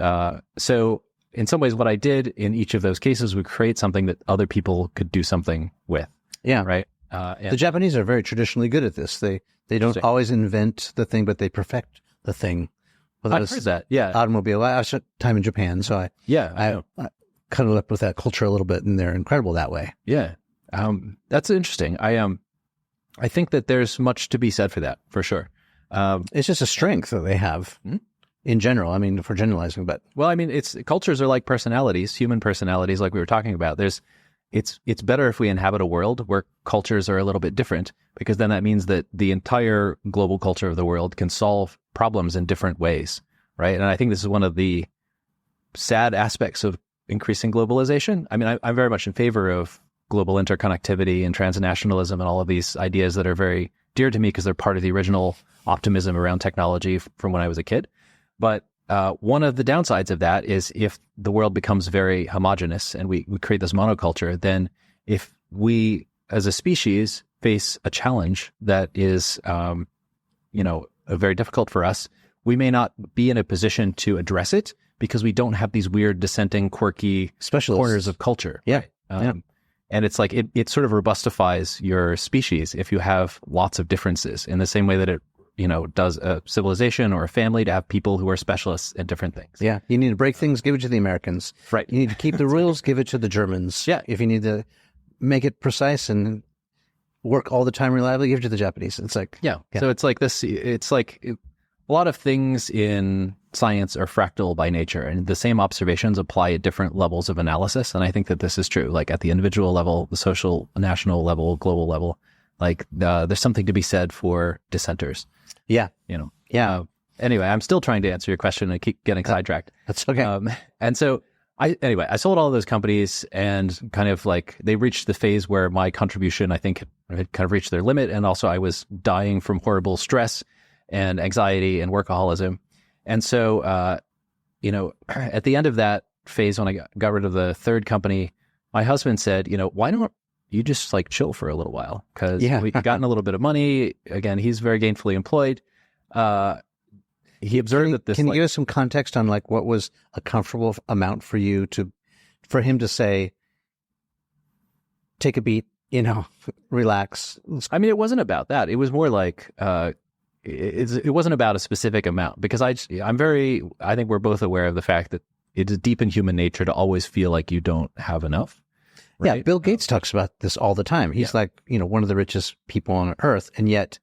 so in some ways, what I did in each of those cases would create something that other people could do something with. Yeah. Right. The Japanese are very traditionally good at this. They don't always invent the thing, but they perfect the thing. Well, I've heard that. Yeah. Automobile. I spent time in Japan, so I cuddled up with that culture a little bit, and they're incredible that way. Yeah. That's interesting. I think that there's much to be said for that, for sure. It's just a strength that they have in general. I mean, for generalizing, but well, I mean, cultures are like personalities, human personalities, like we were talking about. It's better if we inhabit a world where cultures are a little bit different, because then that means that the entire global culture of the world can solve problems in different ways, right? And I think this is one of the sad aspects of increasing globalization. I mean, I'm very much in favor of global interconnectivity and transnationalism and all of these ideas that are very dear to me because they're part of the original optimism around technology from when I was a kid. But one of the downsides of that is if the world becomes very homogenous and we create this monoculture, then if we as a species face a challenge that is, very difficult for us, we may not be in a position to address it because we don't have these weird dissenting, quirky corners of culture. Yeah. And it's like it sort of robustifies your species if you have lots of differences in the same way that it does a civilization or a family to have people who are specialists in different things. Yeah. You need to break things, give it to the Americans. Right. You need to keep the rules, give it to the Germans. Yeah. If you need to make it precise and work all the time reliably, give it to the Japanese. It's like, yeah. So it's like this, a lot of things in science are fractal by nature, and the same observations apply at different levels of analysis. And I think that this is true, like at the individual level, the social, national level, global level, like there's something to be said for dissenters. Yeah. Yeah. Anyway, I'm still trying to answer your question and I keep getting sidetracked. That's okay. And so I sold all of those companies and kind of like they reached the phase where my contribution, I think, had kind of reached their limit. And also I was dying from horrible stress and anxiety and workaholism. And so, at the end of that phase, when I got rid of the third company, my husband said, why don't you just like chill for a little while? Because we've gotten a little bit of money. Again, he's very gainfully employed. He observed that this. Can you give us some context on like what was a comfortable amount for you for him to say, take a beat, relax? I mean, it wasn't about that. It was more like, it wasn't about a specific amount, because I think we're both aware of the fact that it is deep in human nature to always feel like you don't have enough. Right? Yeah. Bill Gates talks about this all the time. He's like, one of the richest people on earth. And yet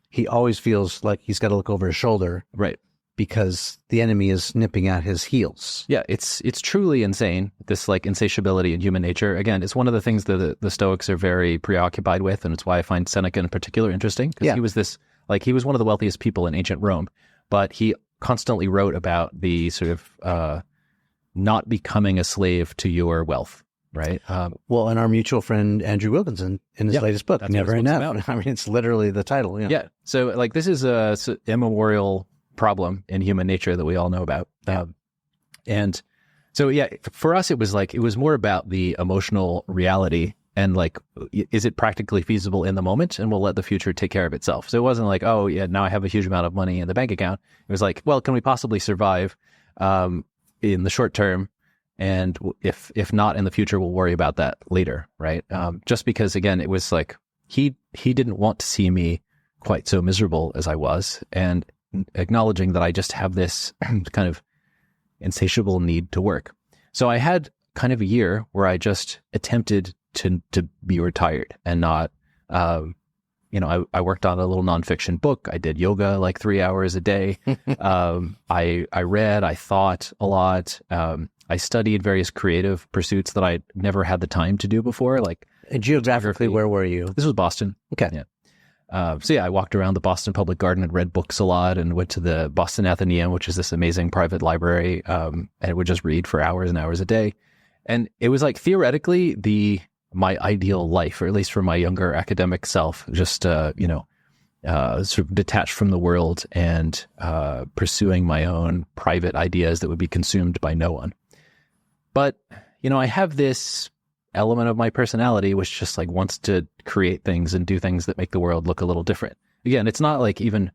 he always feels like he's got to look over his shoulder. Right. Because the enemy is nipping at his heels. Yeah. It's truly insane. This like insatiability in human nature. Again, it's one of the things that the Stoics are very preoccupied with. And it's why I find Seneca in particular interesting, because he was one of the wealthiest people in ancient Rome, but he constantly wrote about the sort of not becoming a slave to your wealth, right? Well, and our mutual friend Andrew Wilkinson in his latest book, Never Enough. I mean, it's literally the title. Yeah. So like this is a immemorial problem in human nature that we all know about. And so, for us, it was more about the emotional reality and like, is it practically feasible in the moment, and we'll let the future take care of itself. So it wasn't like, oh yeah, now I have a huge amount of money in the bank account. It was like, well, can we possibly survive in the short term? And if not in the future, we'll worry about that later, right? Just because, again, it was like he didn't want to see me quite so miserable as I was, and acknowledging that I just have this kind of insatiable need to work. So I had kind of a year where I just attempted to be retired and not, I worked on a little nonfiction book. I did yoga like 3 hours a day. I read, I thought a lot. I studied various creative pursuits that I never had the time to do before. Like, and geographically, where were you? This was Boston. Okay. Yeah. So I walked around the Boston Public Garden and read books a lot, and went to the Boston Athenaeum, which is this amazing private library, and would just read for hours and hours a day. And it was like theoretically my ideal life, or at least for my younger academic self, just sort of detached from the world and pursuing my own private ideas that would be consumed by no one. But I have this element of my personality which just like wants to create things and do things that make the world look a little different. Again, it's not like it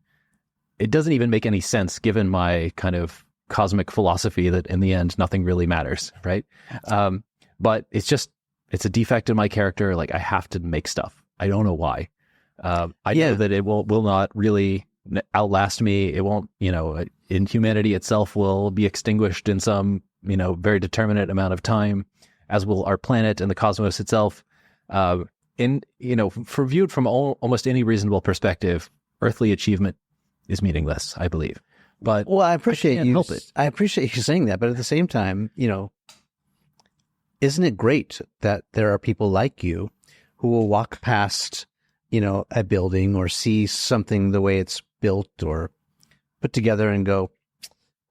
doesn't even make any sense given my kind of cosmic philosophy that in the end, nothing really matters. Right. But it's a defect in my character. Like, I have to make stuff. I don't know why. I know that it will not really outlast me. It won't, in humanity itself will be extinguished in some, very determinate amount of time, as will our planet and the cosmos itself. Viewed from almost any reasonable perspective, earthly achievement is meaningless, I believe. But I appreciate you. Help it. I appreciate you saying that, but at the same time, isn't it great that there are people like you who will walk past, a building or see something the way it's built or put together and go,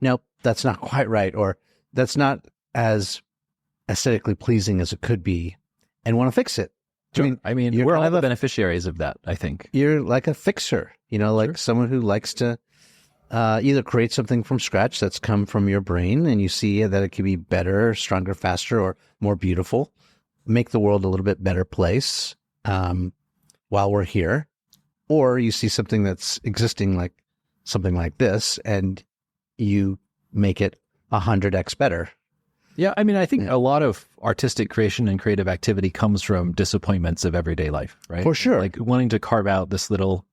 nope, that's not quite right, or that's not as aesthetically pleasing as it could be, and want to fix it. Sure. I mean, we're all the beneficiaries of that, I think. You're like a fixer, like someone who likes to either create something from scratch that's come from your brain and you see that it could be better, stronger, faster, or more beautiful, make the world a little bit better place while we're here. Or you see something that's existing, like something like this, and you make it 100x better. Yeah, I mean, I think a lot of artistic creation and creative activity comes from disappointments of everyday life, right? For sure. Like wanting to carve out this little,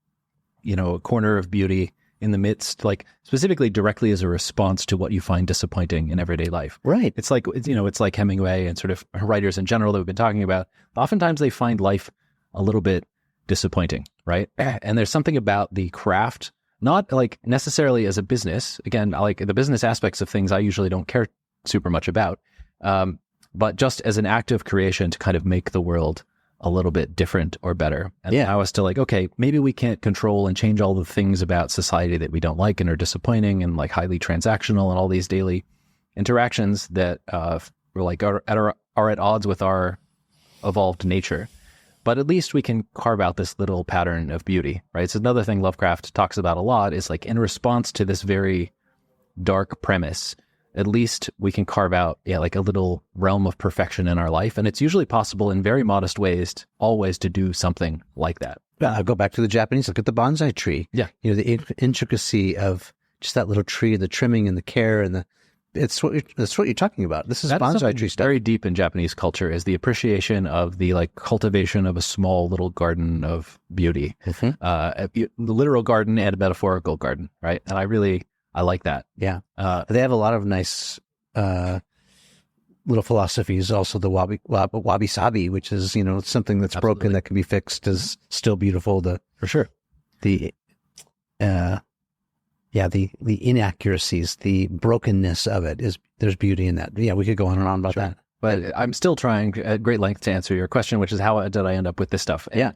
corner of beauty in the midst, like specifically directly as a response to what you find disappointing in everyday life. Right. It's like, it's like Hemingway and sort of writers in general that we've been talking about. Oftentimes they find life a little bit disappointing, right? And there's something about the craft, not like necessarily as a business. Again, like the business aspects of things I usually don't care super much about, but just as an act of creation to kind of make the world a little bit different or better, and allow us to like, okay, maybe we can't control and change all the things about society that we don't like and are disappointing and like highly transactional and all these daily interactions that we're like are at odds with our evolved nature. But at least we can carve out this little pattern of beauty, right? So another thing Lovecraft talks about a lot is like in response to this very dark premise, at least we can carve out, like a little realm of perfection in our life. And it's usually possible in very modest ways, always to do something like that. Go back to the Japanese, look at the bonsai tree. Yeah. The intricacy of just that little tree, the trimming and the care and that's what you're talking about. This is bonsai tree stuff. Very deep in Japanese culture is the appreciation of the like cultivation of a small little garden of beauty, the literal garden and a metaphorical garden, right? And I like that. Yeah. They have a lot of nice little philosophies. Also the wabi sabi, which is, something that's broken that can be fixed is still beautiful. For sure. The inaccuracies, the brokenness of it there's beauty in that. Yeah, we could go on and on about that. But I'm still trying at great length to answer your question, which is how did I end up with this stuff? Yeah.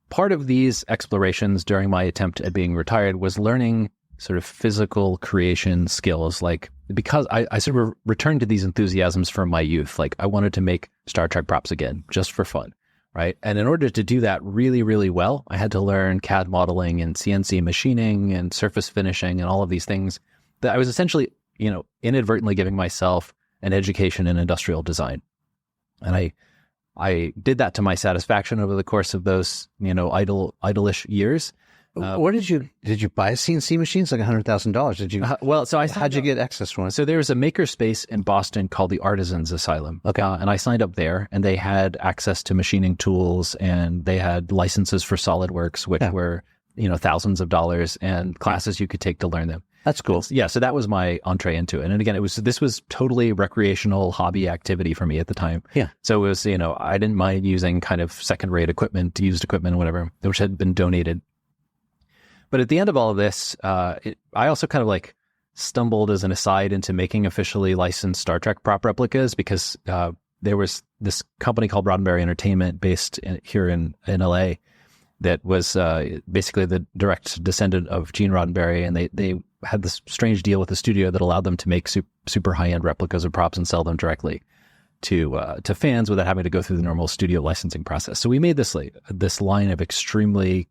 Part of these explorations during my attempt at being retired was learning sort of physical creation skills, like because I sort of returned to these enthusiasms from my youth. Like I wanted to make Star Trek props again, just for fun, right? And in order to do that really, really well, I had to learn CAD modeling and CNC machining and surface finishing and all of these things that I was essentially, inadvertently giving myself an education in industrial design. And I did that to my satisfaction over the course of those, idle-ish years. Where did you buy CNC machines? Like $100,000? Did you? How'd you get access to one? So there was a maker space in Boston called the Artisans Asylum. Okay. And I signed up there, and they had access to machining tools, and they had licenses for SolidWorks, which were, thousands of dollars, and classes you could take to learn them. That's cool. Yeah. So that was my entree into it. And again, this was totally recreational hobby activity for me at the time. Yeah. So it was, I didn't mind using kind of second-rate equipment, used equipment, whatever, which had been donated. But at the end of all of this, I also kind of like stumbled as an aside into making officially licensed Star Trek prop replicas because there was this company called Roddenberry Entertainment based here in LA that was basically the direct descendant of Gene Roddenberry. And they had this strange deal with the studio that allowed them to make super high-end replicas of props and sell them directly to fans without having to go through the normal studio licensing process. So we made this line of extremely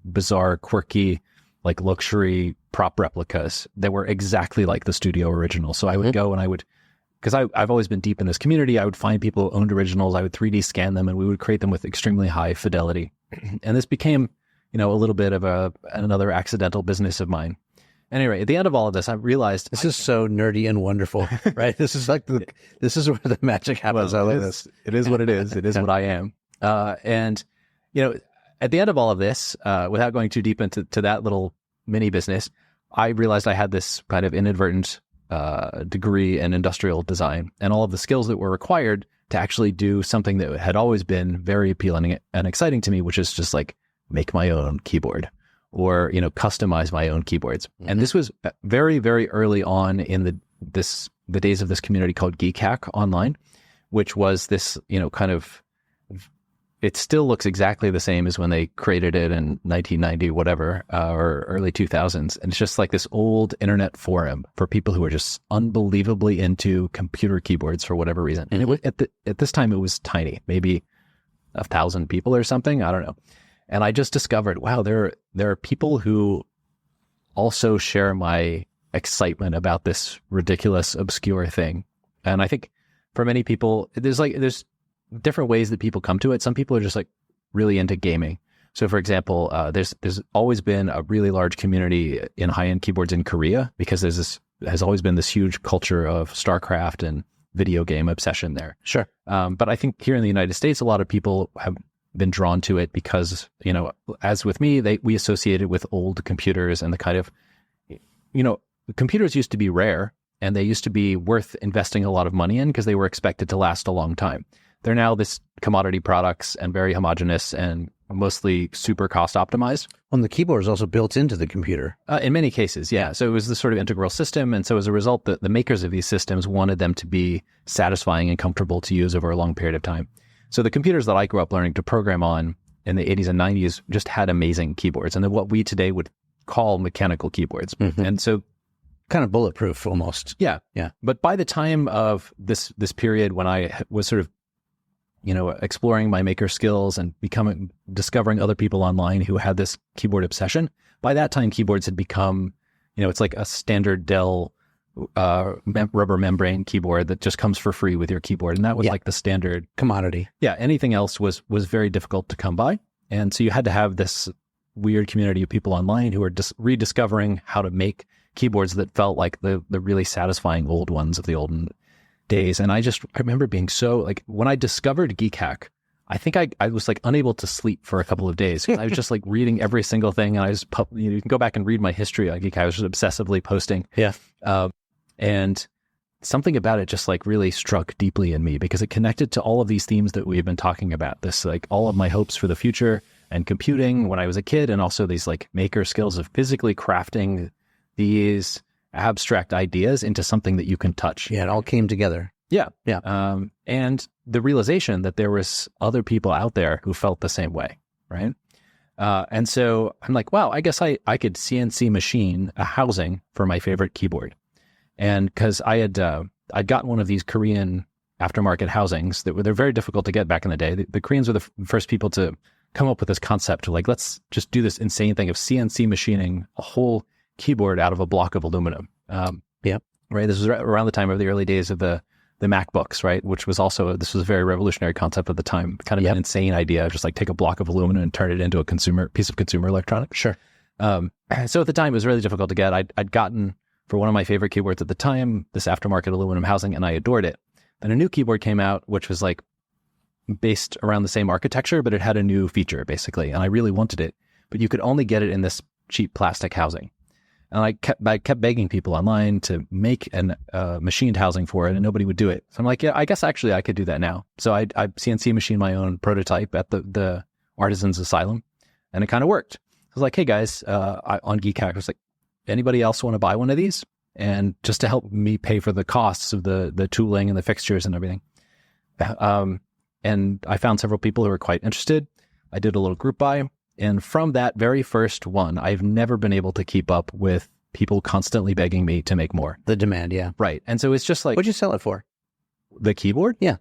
bizarre, quirky, luxury prop replicas that were exactly like the studio original. So I would go and because I've always been deep in this community, I would find people who owned originals, I would 3D scan them, and we would create them with extremely high fidelity. And this became, a little bit of another accidental business of mine. Anyway, at the end of all of this, I realized this is so nerdy and wonderful, right? This is this is where the magic happens. I love this. It is what it is. It is what I am. And at the end of all of this, without going too deep into that little mini business, I realized I had this kind of inadvertent degree in industrial design and all of the skills that were required to actually do something that had always been very appealing and exciting to me, which is just make my own keyboard or, customize my own keyboards. Mm-hmm. And this was very, very early on in the days of this community called Geek Hack Online, which was this, kind of, it still looks exactly the same as when they created it in 1990, whatever, or early 2000s. And it's just like this old internet forum for people who are just unbelievably into computer keyboards for whatever reason. And at this time, it was tiny, maybe 1,000 people or something. I don't know. And I just discovered, wow, there are people who also share my excitement about this ridiculous, obscure thing. And I think for many people, there's different ways that people come to it. Some people are just really into gaming. So for example, there's always been a really large community in high-end keyboards in Korea because has always been this huge culture of StarCraft and video game obsession there. Sure. But I think here in the United States, a lot of people have been drawn to it because, as with me, we associate it with old computers and the kind of, computers used to be rare and they used to be worth investing a lot of money in because they were expected to last a long time. They're now this commodity products and very homogeneous and mostly super cost optimized. Well, and the keyboard is also built into the computer. In many cases, yeah. So it was this sort of integral system. And so as a result, the makers of these systems wanted them to be satisfying and comfortable to use over a long period of time. So the computers that I grew up learning to program on in the 80s and 90s just had amazing keyboards. And then what we today would call mechanical keyboards. Mm-hmm. And so kind of bulletproof almost. Yeah. Yeah. But by the time of this period when I was sort of exploring my maker skills and discovering other people online who had this keyboard obsession. By that time, keyboards had become, it's like a standard Dell rubber membrane keyboard that just comes for free with your keyboard. And that was like the standard commodity. Yeah. Anything else was very difficult to come by. And so you had to have this weird community of people online who were just rediscovering how to make keyboards that felt like the really satisfying old ones of the olden days. And I remember being so when I discovered Geek Hack, I think I was unable to sleep for a couple of days. I was just reading every single thing. And I was, you can go back and read my history on Geek Hack. I was just obsessively posting. Yeah. And something about it just really struck deeply in me because it connected to all of these themes that we've been talking about. This, all of my hopes for the future and computing when I was a kid, and also these maker skills of physically crafting these abstract ideas into something that you can touch. Yeah, it all came together. Yeah. Yeah. And the realization that there was other people out there who felt the same way, right? And so I'm wow, I guess I could CNC machine a housing for my favorite keyboard. And because I'd gotten one of these Korean aftermarket housings they're very difficult to get back in the day. The Koreans were the first people to come up with this concept of like, let's just do this insane thing of CNC machining a whole keyboard out of a block of aluminum. Right. This was around the time of the early days of the MacBooks, right? Which was also, this was a very revolutionary concept at the time, kind of an insane idea, just like take a block of aluminum and turn it into a piece of consumer electronics. Sure. So at the time, it was really difficult to get. I'd gotten, for one of my favorite keyboards at the time, this aftermarket aluminum housing, and I adored it. Then a new keyboard came out, which was like based around the same architecture, but it had a new feature, basically. And I really wanted it, but you could only get it in this cheap plastic housing. And I kept begging people online to make an machined housing for it, and nobody would do it. So I'm like, yeah, I guess actually I could do that now. So I CNC machined my own prototype at the Artisans Asylum, and it kind of worked. I was like, hey guys, on Geek Hack, I was like, anybody else want to buy one of these? And just to help me pay for the costs of the tooling and the fixtures and everything. And I found several people who were quite interested. I did a little group buy. And from that very first one, I've never been able to keep up with people constantly begging me to make more. The demand, yeah. Right. And so it's just like... What'd you sell it for? The keyboard? Yeah.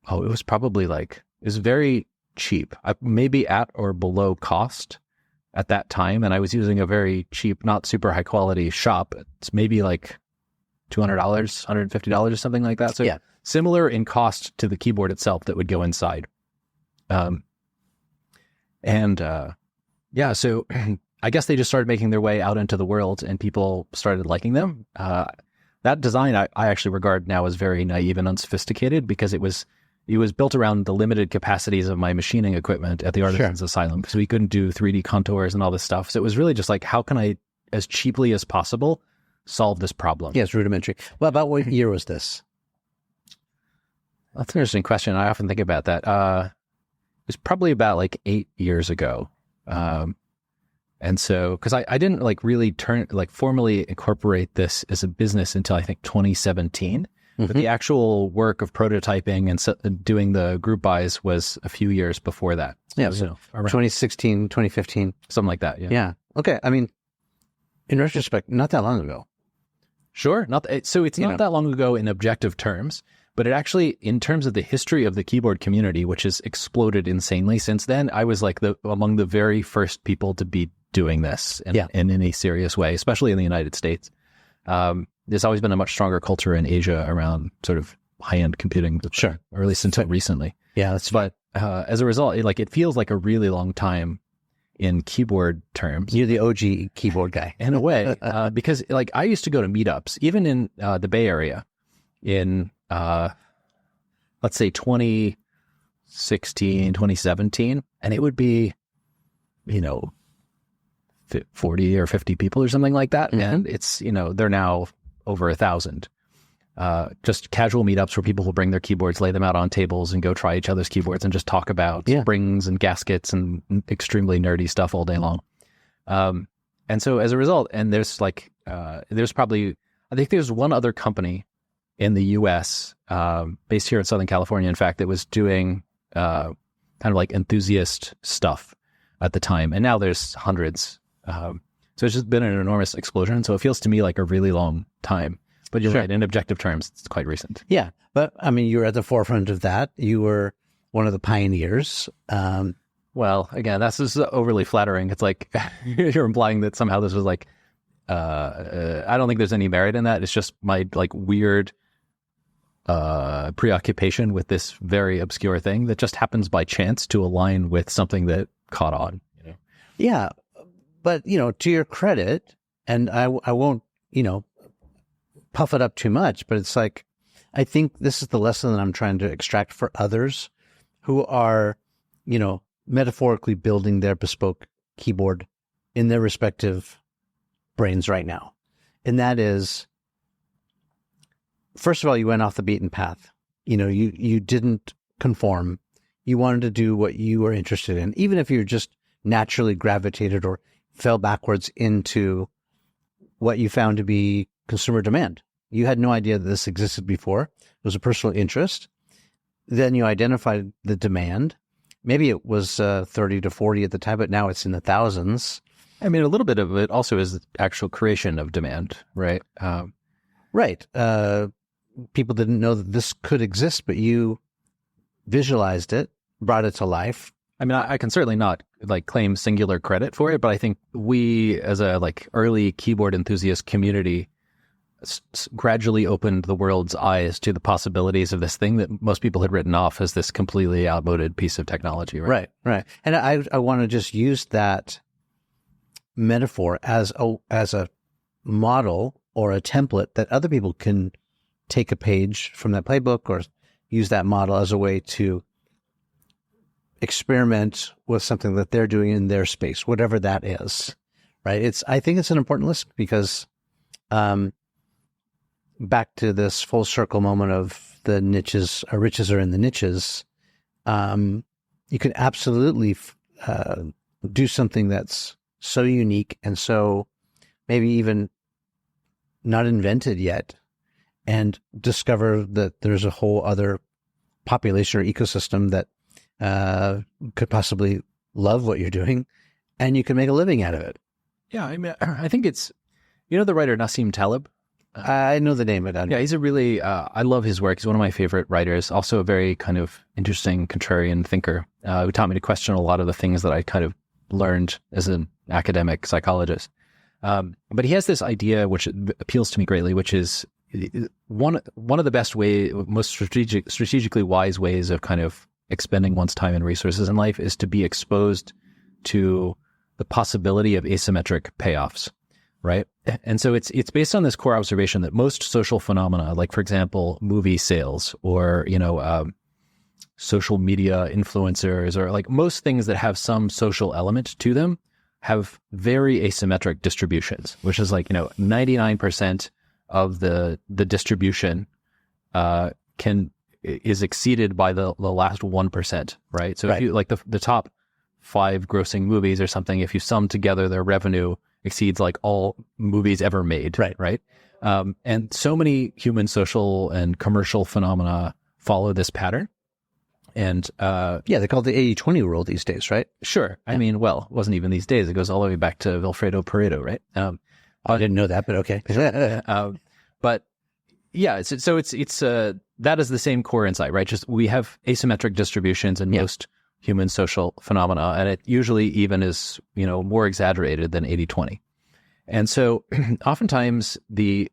Oh, it was probably it was very cheap. Maybe at or below cost at that time. And I was using a very cheap, not super high quality shop. It's maybe like $200, $150 or something like that. So similar in cost to the keyboard itself that would go inside. So I guess they just started making their way out into the world and people started liking them. That design I actually regard now as very naive and unsophisticated because it was built around the limited capacities of my machining equipment at the Artisans Asylum because we couldn't do 3D contours and all this stuff. So it was really just like, how can I, as cheaply as possible, solve this problem? Yes, rudimentary. Well, about what year was this? That's an interesting question. I often think about that. It was probably about like 8 years ago. And so, because I didn't really formally incorporate this as a business until I think 2017. But the actual work of prototyping and doing the group buys was a few years before that. Yeah, so 2016, 2015. Something like that, yeah. Yeah. Okay. I mean, in retrospect, not that long ago. Sure. So it's not that long ago in objective terms, but it actually, in terms of the history of the keyboard community, which has exploded insanely since then, I was like among the very first people to be doing this in any serious way, especially in the United States. There's always been a much stronger culture in Asia around sort of high-end computing, sure, or at least until recently. Yeah, but as a result, it feels like a really long time in keyboard terms. You're the OG keyboard guy in a way, because I used to go to meetups, even in the Bay Area, in let's say 2016, 2017, and it would be, 40 or 50 people or something like that, and it's they're now over 1,000. Just casual meetups where people will bring their keyboards, lay them out on tables, and go try each other's keyboards and just talk about springs and gaskets and extremely nerdy stuff all day long. And so as a result, and there's probably, I think there's one other company in the U.S. Based here in Southern California, in fact, that was doing kind of like enthusiast stuff at the time, and now there's hundreds. So it's just been an enormous explosion. So it feels to me like a really long time. But you're right, in objective terms, it's quite recent. Yeah. But I mean, you were at the forefront of that. You were one of the pioneers. Well, again, that's just overly flattering. It's like you're implying that somehow this was I don't think there's any merit in that. It's just my weird preoccupation with this very obscure thing that just happens by chance to align with something that caught on. Yeah. But, to your credit, and I won't, puff it up too much, but it's like, I think this is the lesson that I'm trying to extract for others who are, metaphorically building their bespoke keyboard in their respective brains right now. And that is, first of all, you went off the beaten path. You didn't conform. You wanted to do what you were interested in, even if you're just naturally gravitated or fell backwards into what you found to be consumer demand. You had no idea that this existed before. It was a personal interest. Then you identified the demand. Maybe it was 30 to 40 at the time, but now it's in the thousands. I mean, a little bit of it also is the actual creation of demand, right? Right. people didn't know that this could exist, but you visualized it, brought it to life. I mean, I can certainly not like claim singular credit for it, but I think we, as a like early keyboard enthusiast community, gradually opened the world's eyes to the possibilities of this thing that most people had written off as this completely outmoded piece of technology. Right. Right. And I want to just use that metaphor as a model or a template that other people can take a page from that playbook or use that model as a way to experiment with something that they're doing in their space, whatever that is. Right. I think it's an important list because, back to this full circle moment of the niches, riches are in the niches. You can absolutely do something that's so unique and so maybe even not invented yet, and discover that there's a whole other population or ecosystem that could possibly love what you're doing, and you can make a living out of it. Yeah, I mean, I think it's, the writer Nassim Taleb. I know the name of it. Yeah, he's a really, I love his work. He's one of my favorite writers. Also a very kind of interesting contrarian thinker who taught me to question a lot of the things that I kind of learned as an academic psychologist. But he has this idea which appeals to me greatly, which is one of the best most strategically wise ways of kind of expending one's time and resources in life is to be exposed to the possibility of asymmetric payoffs. Right. And so it's based on this core observation that most social phenomena, like, for example, movie sales or, social media influencers, or like most things that have some social element to them, have very asymmetric distributions, which is like, 99% of the distribution is exceeded by the last 1%. Right. So if you like the top 5 grossing movies or something, if you sum together their revenue, exceeds like all movies ever made. Right. And so many human social and commercial phenomena follow this pattern. And they call it the 80-20 rule these days, right? Sure. Yeah. I mean, well, it wasn't even these days. It goes all the way back to Vilfredo Pareto, right? I didn't know that, but okay. But yeah, it's that is the same core insight, right? Just we have asymmetric distributions in most human social phenomena, and it usually even is, more exaggerated than 80-20. And so oftentimes the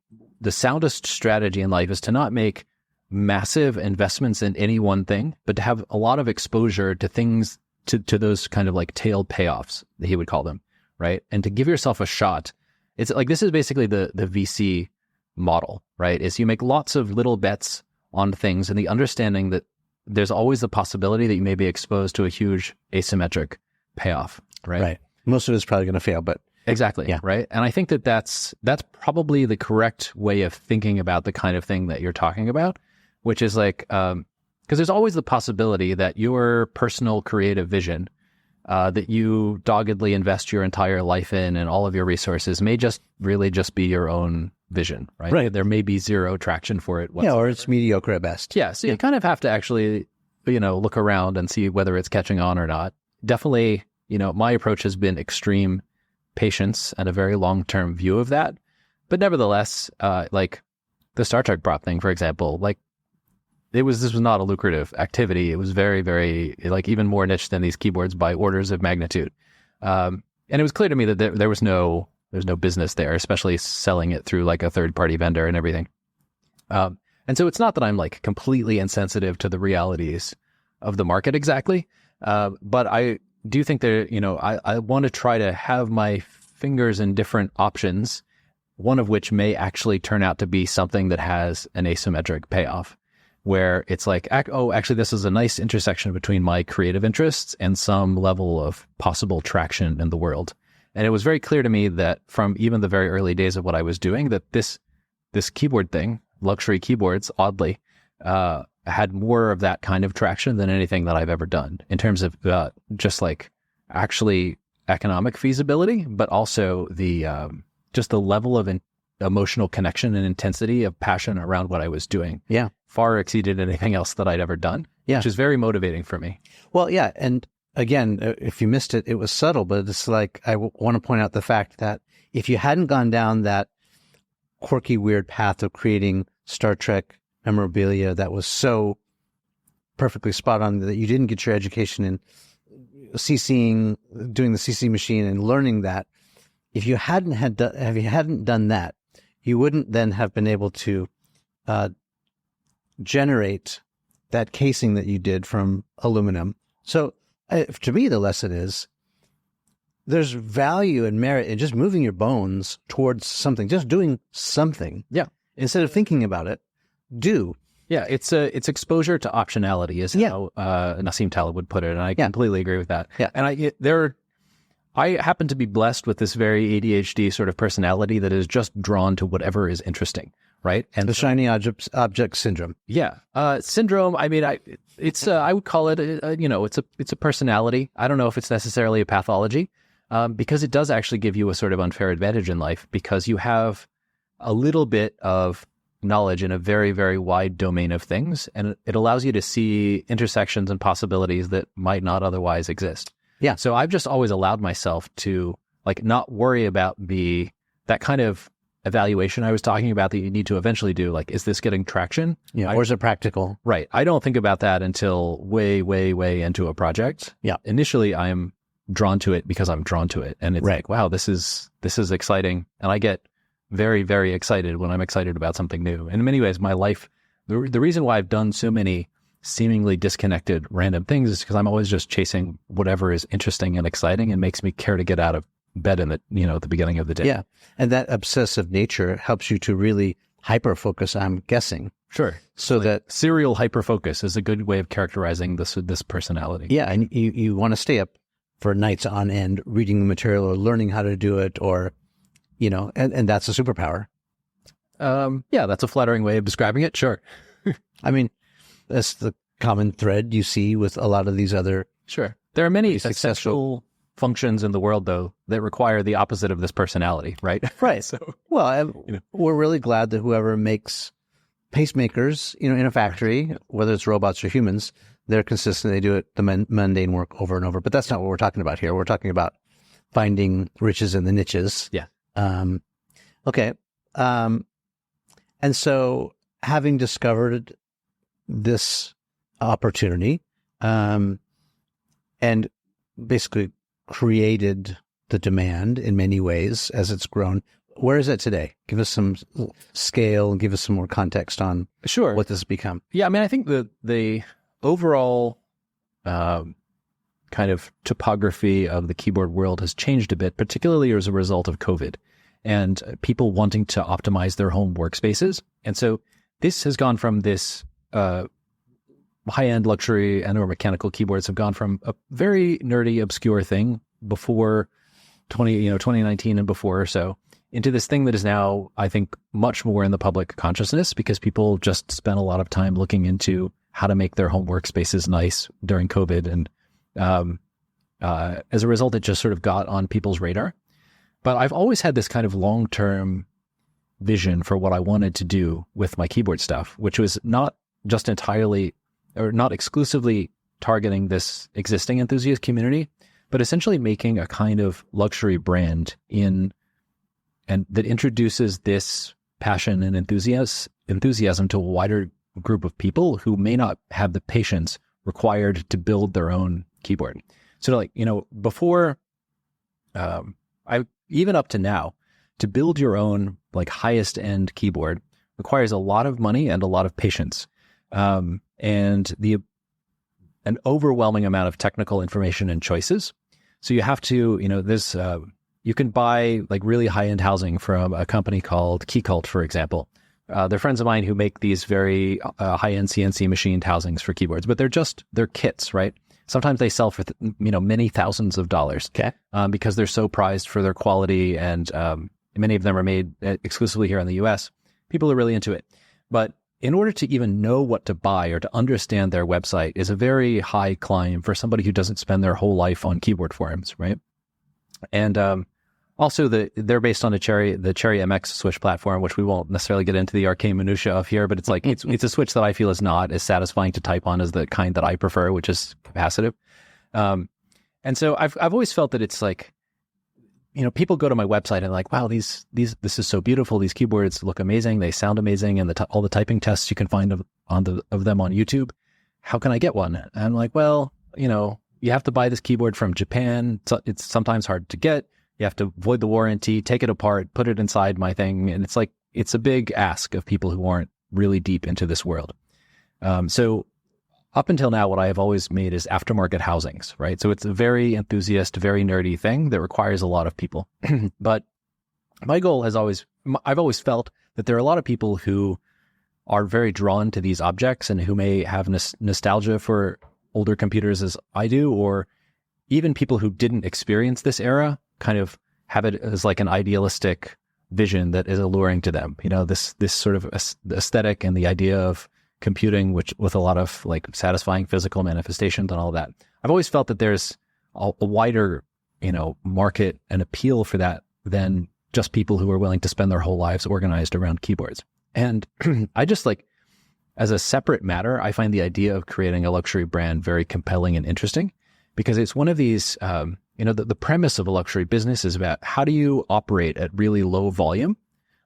soundest strategy in life is to not make massive investments in any one thing, but to have a lot of exposure to things, to those kind of like tailed payoffs that he would call them, right? And to give yourself a shot. It's like, this is basically the VC model, right? Is you make lots of little bets on things, and the understanding that there's always the possibility that you may be exposed to a huge asymmetric payoff, right? Right. Most of it's probably going to fail, but exactly, yeah. Right. And I think that's probably the correct way of thinking about the kind of thing that you're talking about, which is like, because there's always the possibility that your personal creative vision that you doggedly invest your entire life in and all of your resources may really just be your own vision, right? Right. There may be zero traction for it whatsoever. Yeah, or it's mediocre at best. Yeah, so you kind of have to actually, look around and see whether it's catching on or not. Definitely, my approach has been extreme patience and a very long-term view of that. But nevertheless, like the Star Trek prop thing, for example, like this was not a lucrative activity. It was very, very, like, even more niche than these keyboards by orders of magnitude. And it was clear to me that there's no business there, especially selling it through like a third-party vendor and everything. And so it's not that I'm like completely insensitive to the realities of the market exactly, but I do think that, I want to try to have my fingers in different options, one of which may actually turn out to be something that has an asymmetric payoff, where it's like, actually, this is a nice intersection between my creative interests and some level of possible traction in the world. And it was very clear to me that from even the very early days of what I was doing, that this keyboard thing, luxury keyboards, oddly, had more of that kind of traction than anything that I've ever done in terms of just like actually economic feasibility, but also the just the level of emotional connection and intensity of passion around what I was doing. Yeah. Far exceeded anything else that I'd ever done. Yeah. Which is very motivating for me. Well, yeah. And again, if you missed it, it was subtle, but it's like, I want to point out the fact that if you hadn't gone down that quirky, weird path of creating Star Trek memorabilia that was so perfectly spot on that you didn't get your education in CCing, doing the CC machine and learning that. If you hadn't done that, you wouldn't then have been able to generate that casing that you did from aluminum. So to me, the lesson is there's value and merit in just moving your bones towards something, just doing something. Yeah. Instead of thinking about it, do. Yeah, it's exposure to optionality is how Nassim Taleb would put it, and I completely agree with that. Yeah. And I happen to be blessed with this very ADHD sort of personality that is just drawn to whatever is interesting, right? And the shiny object syndrome. Yeah, syndrome. I mean, I would call it it's a personality. I don't know if it's necessarily a pathology, because it does actually give you a sort of unfair advantage in life because you have a little bit of knowledge in a very, very wide domain of things, and it allows you to see intersections and possibilities that might not otherwise exist. Yeah. So I've just always allowed myself to not worry about that kind of evaluation I was talking about that you need to eventually do. Like, is this getting traction? Yeah. Or is it practical? Right. I don't think about that until way, way, way into a project. Yeah. Initially, I'm drawn to it because I'm drawn to it, and it's like, wow, this is exciting, and I get very, very excited when I'm excited about something new. And in many ways, my life, the reason why I've done so many seemingly disconnected random things is because I'm always just chasing whatever is interesting and exciting and makes me care to get out of bed at the beginning of the day. Yeah. And that obsessive nature helps you to really hyper focus, I'm guessing. Sure. So that serial hyper focus is a good way of characterizing this personality. Yeah. And you want to stay up for nights on end reading the material or learning how to do it, or and that's a superpower. Yeah, that's a flattering way of describing it. Sure. I mean, that's the common thread you see with a lot of these other. Sure. There are many successful essential functions in the world, though, that require the opposite of this personality, right? Right. So, we're really glad that whoever makes pacemakers, in a factory, whether it's robots or humans, they're consistent. They do it, the mundane work over and over. But that's not what we're talking about here. We're talking about finding riches in the niches. Yeah. Okay. And so having discovered this opportunity, and basically created the demand in many ways as it's grown, where is it today? Give us some scale and give us some more context on what this has become. Yeah. I mean, I think the overall, kind of topography of the keyboard world has changed a bit, particularly as a result of COVID and people wanting to optimize their home workspaces. And so this has gone from this high-end luxury and or mechanical keyboards have gone from a very nerdy, obscure thing before 2019 and before or so, into this thing that is now, I think, much more in the public consciousness because people just spent a lot of time looking into how to make their home workspaces nice during COVID. And as a result, it just sort of got on people's radar. But I've always had this kind of long-term vision for what I wanted to do with my keyboard stuff, which was not just entirely or not exclusively targeting this existing enthusiast community, but essentially making a kind of luxury brand and that introduces this passion and enthusiasm to a wider group of people who may not have the patience required to build their own keyboard. So before, even up to now, to build your own highest end keyboard requires a lot of money and a lot of patience. And an overwhelming amount of technical information and choices. So you have to, you can buy like really high-end housing from a company called KeyCult, for example. They're friends of mine who make these very high-end CNC machined housings for keyboards, but they're kits, right? Sometimes they sell for many thousands of dollars, okay, because they're so prized for their quality, and many of them are made exclusively here in the U.S. People are really into it, but in order to even know what to buy or to understand their website is a very high climb for somebody who doesn't spend their whole life on keyboard forums, right? And also, they're based on the Cherry MX switch platform, which we won't necessarily get into the arcane minutia of here, but it's like it's a switch that I feel is not as satisfying to type on as the kind that I prefer, which is capacitive. And so I've always felt that it's like people go to my website and like, wow, this is so beautiful. These keyboards look amazing. They sound amazing. And all the typing tests you can find of them on YouTube. How can I get one? And I'm like, well, you have to buy this keyboard from Japan. It's sometimes hard to get. You have to void the warranty, take it apart, put it inside my thing. And it's like, it's a big ask of people who aren't really deep into this world. So up until now, what I have always made is aftermarket housings, right? So it's a very enthusiast, very nerdy thing that requires a lot of people. But my goal I've always felt that there are a lot of people who are very drawn to these objects and who may have nostalgia for older computers as I do, or even people who didn't experience this era kind of have it as like an idealistic vision that is alluring to them. This sort of aesthetic and the idea of computing, which with a lot of like satisfying physical manifestations and all that. I've always felt that there's a wider, market and appeal for that than just people who are willing to spend their whole lives organized around keyboards. And I just like, as a separate matter, I find the idea of creating a luxury brand very compelling and interesting, because it's one of these, the premise of a luxury business is about how do you operate at really low volume,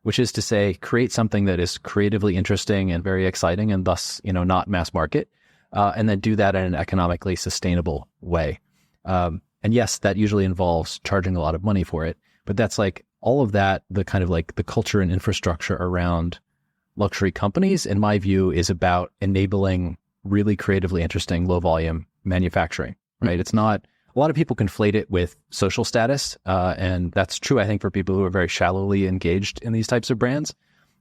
which is to say, create something that is creatively interesting and very exciting and thus, not mass market, and then do that in an economically sustainable way. And yes, that usually involves charging a lot of money for it, but that's like all of that, the kind of like the culture and infrastructure around luxury companies, in my view, is about enabling really creatively interesting low volume manufacturing, right? It's not, a lot of people conflate it with social status, and that's true, I think, for people who are very shallowly engaged in these types of brands.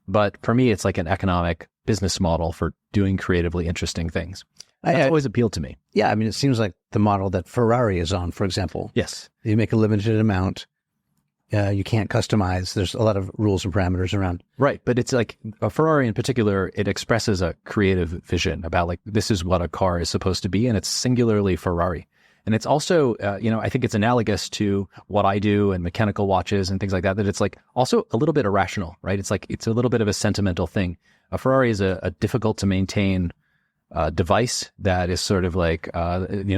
But for me, it's like an economic business model for doing creatively interesting things. That's always appealed to me. Yeah, I mean, it seems like the model that Ferrari is on, for example. Yes. You make a limited amount. You can't customize. There's a lot of rules and parameters around. Right. But it's like a Ferrari in particular, it expresses a creative vision about like, this is what a car is supposed to be. And it's singularly Ferrari. And it's also, I think it's analogous to what I do and mechanical watches and things like that, that it's like also a little bit irrational, right? It's like, it's a little bit of a sentimental thing. A Ferrari is a difficult to maintain device that is sort of like,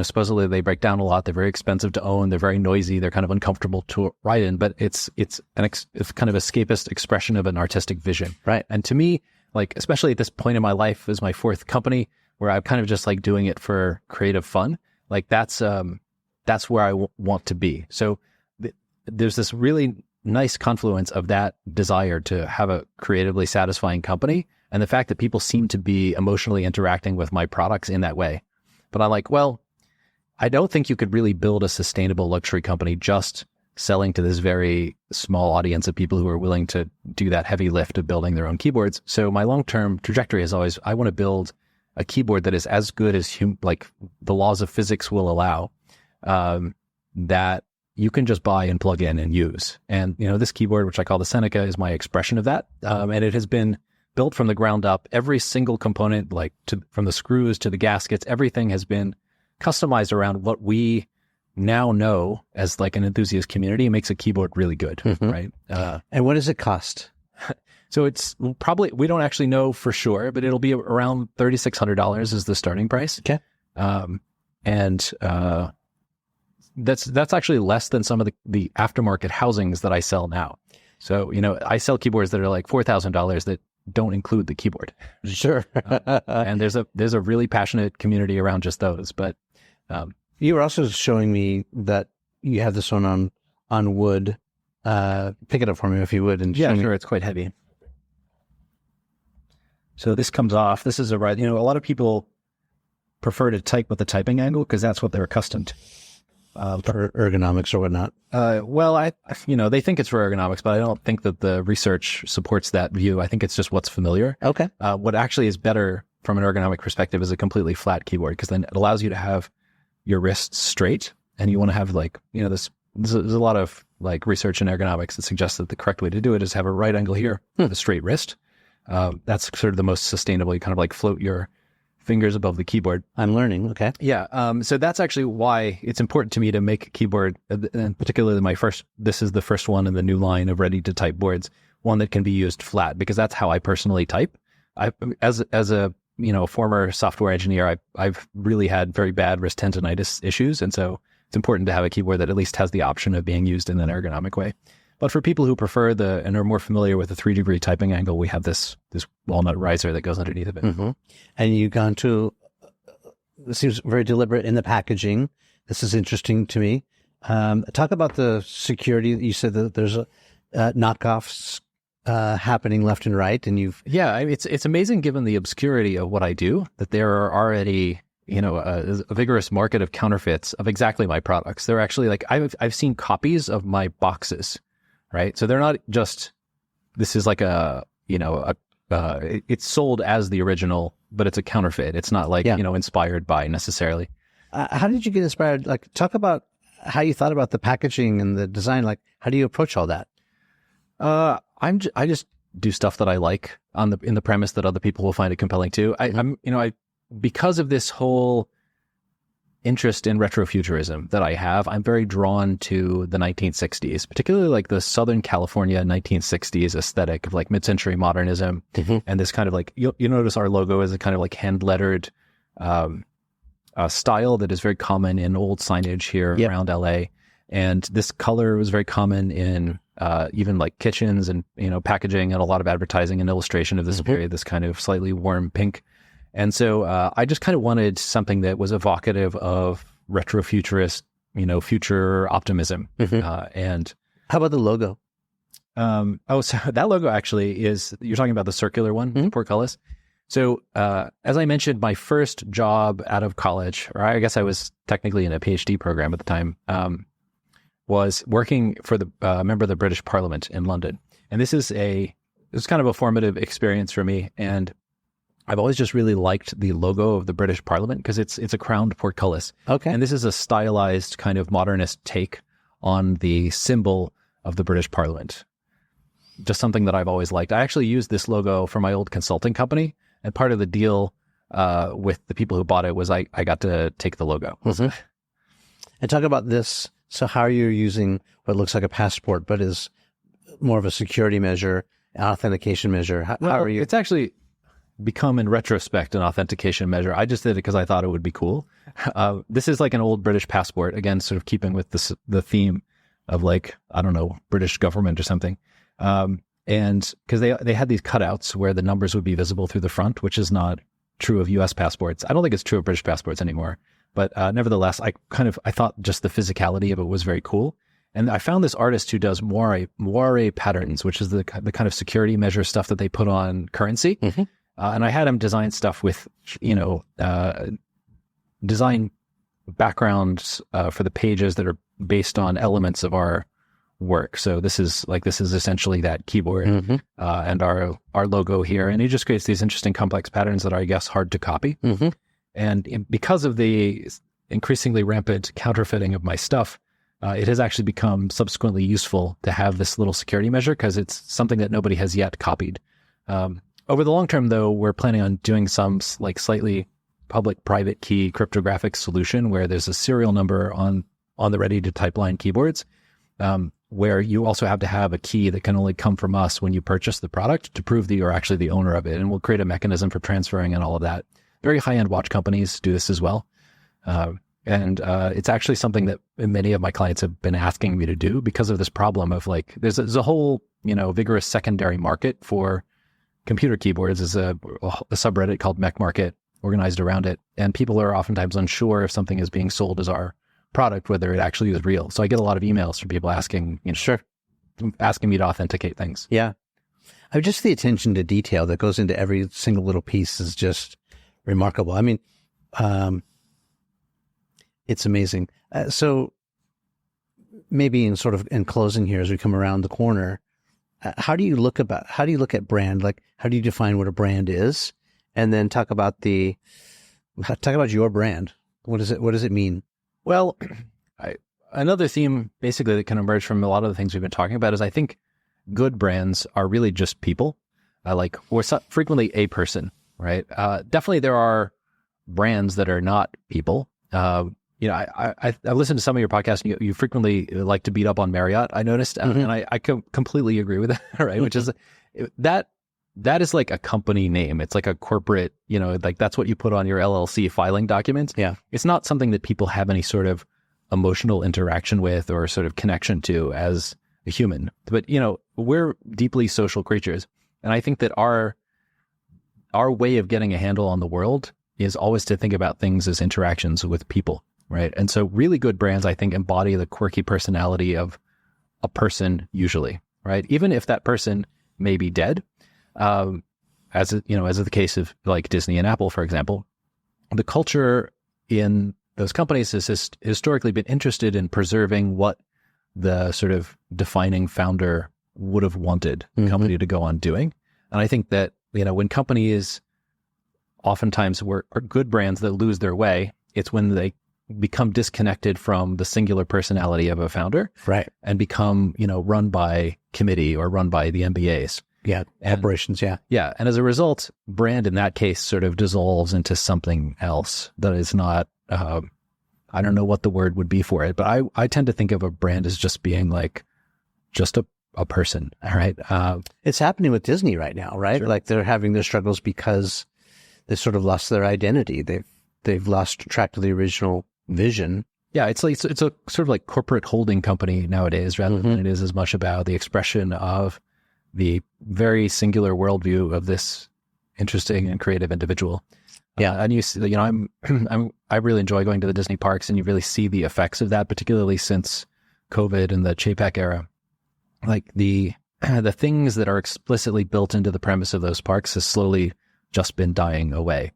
supposedly they break down a lot. They're very expensive to own. They're very noisy. They're kind of uncomfortable to ride in, but it's kind of escapist expression of an artistic vision. Right. And to me, like, especially at this point in my life as my fourth company, where I'm kind of just like doing it for creative fun, like that's where I want to be. So there's this really nice confluence of that desire to have a creatively satisfying company and the fact that people seem to be emotionally interacting with my products in that way. But I'm like, well, I don't think you could really build a sustainable luxury company just selling to this very small audience of people who are willing to do that heavy lift of building their own keyboards. So my long-term trajectory is always, I want to build a keyboard that is as good as like the laws of physics will allow, that you can just buy and plug in and use. And, this keyboard, which I call the Seneca, is my expression of that. And it has been built from the ground up. Every single component, from the screws to the gaskets, everything has been customized around what we now know as like an enthusiast community makes a keyboard really good, right? And what does it cost? So it's probably, we don't actually know for sure, but it'll be around $3,600 is the starting price. Okay. That's actually less than some of the aftermarket housings that I sell now. So, I sell keyboards that are like $4,000 that don't include the keyboard. Sure. And there's a really passionate community around just those. But you were also showing me that you have this one on wood. Pick it up for me if you would. And yeah, sure. It's quite heavy. So this comes off. This is a lot of people prefer to type with the typing angle because that's what they're accustomed to. For ergonomics or whatnot. Well, they think it's for ergonomics, but I don't think that the research supports that view. I think it's just what's familiar. Okay. What actually is better from an ergonomic perspective is a completely flat keyboard, because then it allows you to have your wrists straight, and you want to have there's a lot of like research in ergonomics that suggests that the correct way to do it is have a right angle here with a straight wrist. That's sort of the most sustainable. You kind of like float your fingers above the keyboard. I'm learning. Okay. Yeah. So that's actually why it's important to me to make a keyboard, and particularly this is the first one in the new line of ready to type boards, one that can be used flat, because that's how I personally type. As a former software engineer, I've really had very bad wrist tendonitis issues. And so it's important to have a keyboard that at least has the option of being used in an ergonomic way. But for people who prefer and are more familiar with the 3-degree typing angle, we have this walnut riser that goes underneath of it. Mm-hmm. And you've gone to, this seems very deliberate in the packaging. This is interesting to me. Talk about the security. You said that there's knockoffs happening left and right, and it's amazing given the obscurity of what I do that there are already a vigorous market of counterfeits of exactly my products. They're actually like I've seen copies of my boxes, right? So they're not just this is like it's sold as the original, but it's a counterfeit. It's not like inspired by necessarily. How did you get inspired? Like, talk about how you thought about the packaging and the design. Like, how do you approach all that? I just do stuff that I like in the premise that other people will find it compelling too. Because of this whole interest in retrofuturism that I have, I'm very drawn to the 1960s, particularly like the Southern California 1960s aesthetic of like mid-century modernism, and this kind of like you notice our logo is a kind of like hand-lettered style that is very common in old signage here around LA, and this color was very common in even like kitchens and packaging and a lot of advertising and illustration of this period, this kind of slightly warm pink. And so I just kind of wanted something that was evocative of retrofuturist, future optimism. And how about the logo? So that logo actually you're talking about the circular one, portcullis. So as I mentioned, my first job out of college, or I guess I was technically in a PhD program at the time, was working for the member of the British Parliament in London. And this was kind of a formative experience for me. And I've always just really liked the logo of the British Parliament because it's a crowned portcullis. Okay. And this is a stylized kind of modernist take on the symbol of the British Parliament. Just something that I've always liked. I actually used this logo for my old consulting company, and part of the deal with the people who bought it was I got to take the logo. And talk about this. So how are you using what looks like a passport, but is more of a security measure, authentication measure? How are you? It's actually become in retrospect an authentication measure. I just did it because I thought it would be cool. This is like an old British passport, again, sort of keeping with the theme of like, I don't know, British government or something. And because they had these cutouts where the numbers would be visible through the front, which is not true of US passports. I don't think it's true of British passports anymore. But nevertheless, I thought just the physicality of it was very cool. And I found this artist who does moire patterns, which is the kind of security measure stuff that they put on currency. And I had him design stuff with, design backgrounds for the pages that are based on elements of our work. So this is essentially that keyboard and our logo here. And he just creates these interesting complex patterns that are, I guess, hard to copy. And because of the increasingly rampant counterfeiting of my stuff, it has actually become subsequently useful to have this little security measure because it's something that nobody has yet copied. Over the long term, though, we're planning on doing some like slightly public-private key cryptographic solution where there's a serial number on the ready-to-type line keyboards, where you also have to have a key that can only come from us when you purchase the product to prove that you're actually the owner of it. And we'll create a mechanism for transferring and all of that. Very high-end watch companies do this as well. And it's actually something that many of my clients have been asking me to do because of this problem of like, there's a whole, vigorous secondary market for computer keyboards. Is a subreddit called Mech Market organized around it. And people are oftentimes unsure if something is being sold as our product, whether it actually is real. So I get a lot of emails from people asking, asking me to authenticate things. Yeah. Just the attention to detail that goes into every single little piece is just remarkable. I mean, it's amazing. So maybe in closing here, as we come around the corner, how do you look at brand? Like, how do you define what a brand is? And then talk about your brand. What does it mean? Well, another theme basically that can emerge from a lot of the things we've been talking about is I think good brands are really just people, frequently a person, right? Definitely there are brands that are not people. I listened to some of your podcasts and you frequently like to beat up on Marriott, I noticed, and I completely agree with that, right? Which is that is like a company name. It's like a corporate, like that's what you put on your LLC filing documents. Yeah. It's not something that people have any sort of emotional interaction with or sort of connection to as a human. But, we're deeply social creatures. And I think that our way of getting a handle on the world is always to think about things as interactions with people, right? And so really good brands, I think, embody the quirky personality of a person usually, right? Even if that person may be dead, as is the case of like Disney and Apple, for example, the culture in those companies has historically been interested in preserving what the sort of defining founder would have wanted the company to go on doing. And I think that, when companies oftentimes are good brands that lose their way, it's when they become disconnected from the singular personality of a founder, right? And become, run by committee or run by the MBAs. Yeah, operations, yeah. Yeah, and as a result, brand in that case sort of dissolves into something else that is not, I don't know what the word would be for it, but I tend to think of a brand as just being like, just a person, all right? It's happening with Disney right now, right? Sure. Like they're having their struggles because they sort of lost their identity. They've lost track of the original vision. Yeah, it's a sort of like corporate holding company nowadays, rather than it is as much about the expression of the very singular worldview of this interesting and creative individual. Yeah, and you see, I really enjoy going to the Disney parks, and you really see the effects of that, particularly since COVID and the Chapek era. Like the things that are explicitly built into the premise of those parks has slowly just been dying away.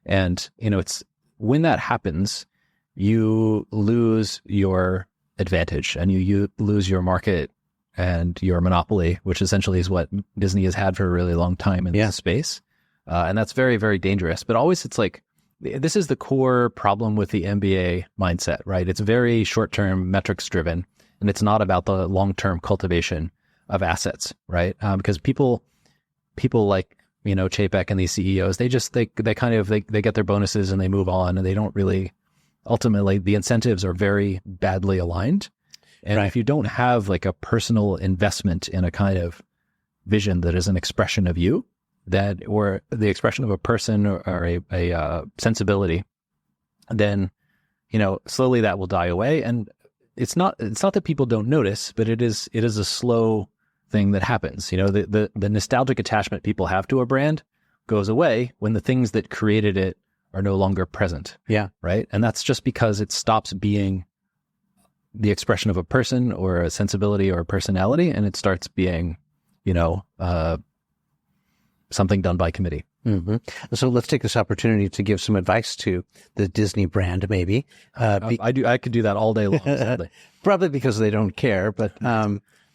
And, it's when that happens, you lose your advantage and you lose your market and your monopoly, which essentially is what Disney has had for a really long time in this space. And that's very, very dangerous. But always it's like, this is the core problem with the MBA mindset, right? It's very short-term metrics driven, and it's not about the long-term cultivation of assets, right? Because people like, Chapek and these CEOs, they get their bonuses and they move on, and they don't really, ultimately the incentives are very badly aligned. And if you don't have like a personal investment in a kind of vision that is an expression of you, or the expression of a person or a sensibility, then, slowly that will die away. And it's not that people don't notice, but it is a slow thing that happens. The nostalgic attachment people have to a brand goes away when the things that created it are no longer present. Yeah. Right. And that's just because it stops being the expression of a person or a sensibility or a personality, and it starts being, something done by committee. So let's take this opportunity to give some advice to the Disney brand, maybe. I could do that all day long, sadly. Probably because they don't care, but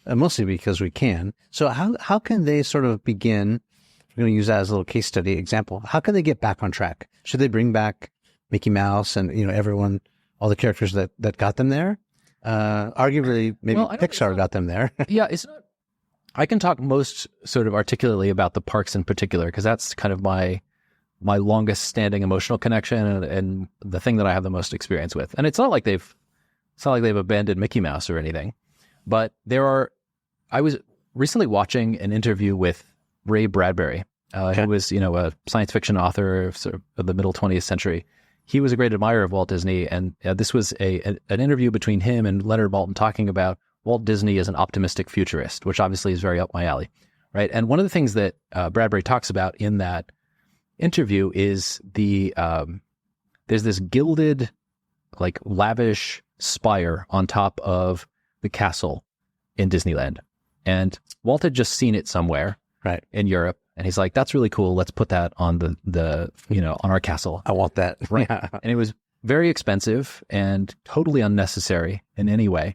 mostly because we can. So how can they sort of begin? We're going to use that as a little case study example. How can they get back on track? Should they bring back Mickey Mouse and everyone, all the characters that got them there? Arguably, maybe Pixar got them there. Yeah, it's not. I can talk most sort of articulately about the parks in particular, because that's kind of my longest standing emotional connection and the thing that I have the most experience with. And it's not like they've abandoned Mickey Mouse or anything, but I was recently watching an interview with Ray Bradbury, who was, a science fiction author of the middle 20th century. He was a great admirer of Walt Disney, and this was an interview between him and Leonard Maltin talking about Walt Disney as an optimistic futurist, which obviously is very up my alley, right? And one of the things that Bradbury talks about in that interview is there's this gilded, like lavish spire on top of the castle in Disneyland. And Walt had just seen it somewhere in Europe. And he's like, that's really cool. Let's put that on on our castle. I want that. Right. And it was very expensive and totally unnecessary in any way.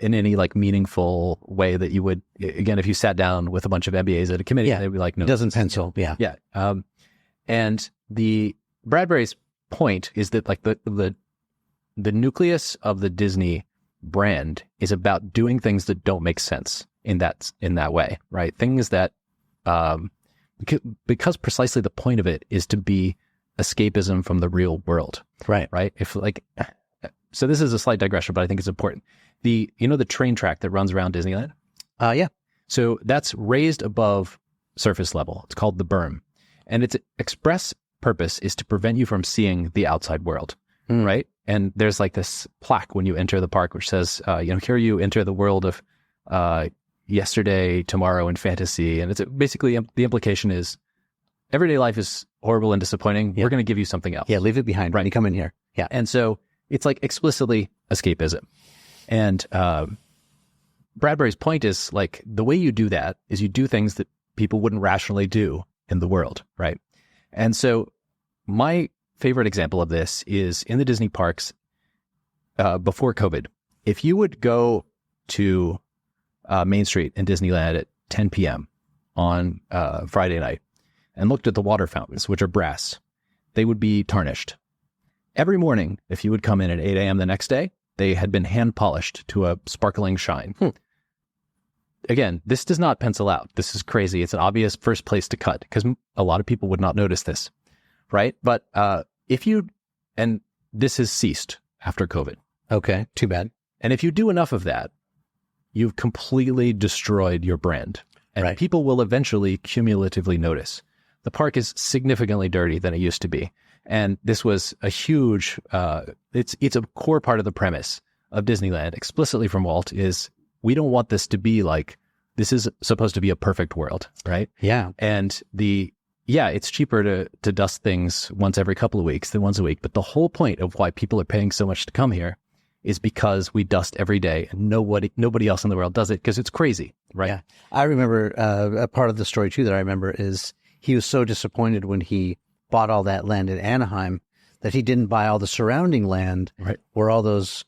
In any like meaningful way that you would, again, if you sat down with a bunch of MBAs at a committee, they'd be like, no, it doesn't pencil. Yeah. Yeah. And the Bradbury's point is that like the nucleus of the Disney brand is about doing things that don't make sense in that way, right? Things that, because precisely the point of it is to be escapism from the real world. Right. Right. So this is a slight digression, but I think it's important. The train track that runs around Disneyland? Yeah. So that's raised above surface level. It's called the berm. And its express purpose is to prevent you from seeing the outside world, right? And there's like this plaque when you enter the park, which says, here you enter the world of yesterday, tomorrow, and fantasy. And it's basically the implication is everyday life is horrible and disappointing. Yeah. We're going to give you something else. Yeah, leave it behind when you come in here. Yeah. And so it's like explicitly escapism. And Bradbury's point is like the way you do that is you do things that people wouldn't rationally do in the world, right? And so my favorite example of this is in the Disney parks before COVID. If you would go to Main Street in Disneyland at 10 p.m. on Friday night and looked at the water fountains, which are brass, they would be tarnished. Every morning, if you would come in at 8 a.m. the next day, they had been hand polished to a sparkling shine. Again, this does not pencil out. This is crazy. It's an obvious first place to cut because a lot of people would not notice this, right? But and this has ceased after COVID. Okay, too bad. And if you do enough of that, you've completely destroyed your brand. And Right. people will eventually cumulatively notice. The park is significantly dirty than it used to be. And this was a huge, it's a core part of the premise of Disneyland, explicitly from Walt, is we don't want this to be like, this is supposed to be a perfect world, right? Yeah. And it's cheaper to dust things once every couple of weeks than once a week. But the whole point of why people are paying so much to come here is because we dust every day and nobody else in the world does it because it's crazy, right? Yeah. I remember a part of the story too that I remember is he was so disappointed when he bought all that land in Anaheim that he didn't buy all the surrounding land Right. where all those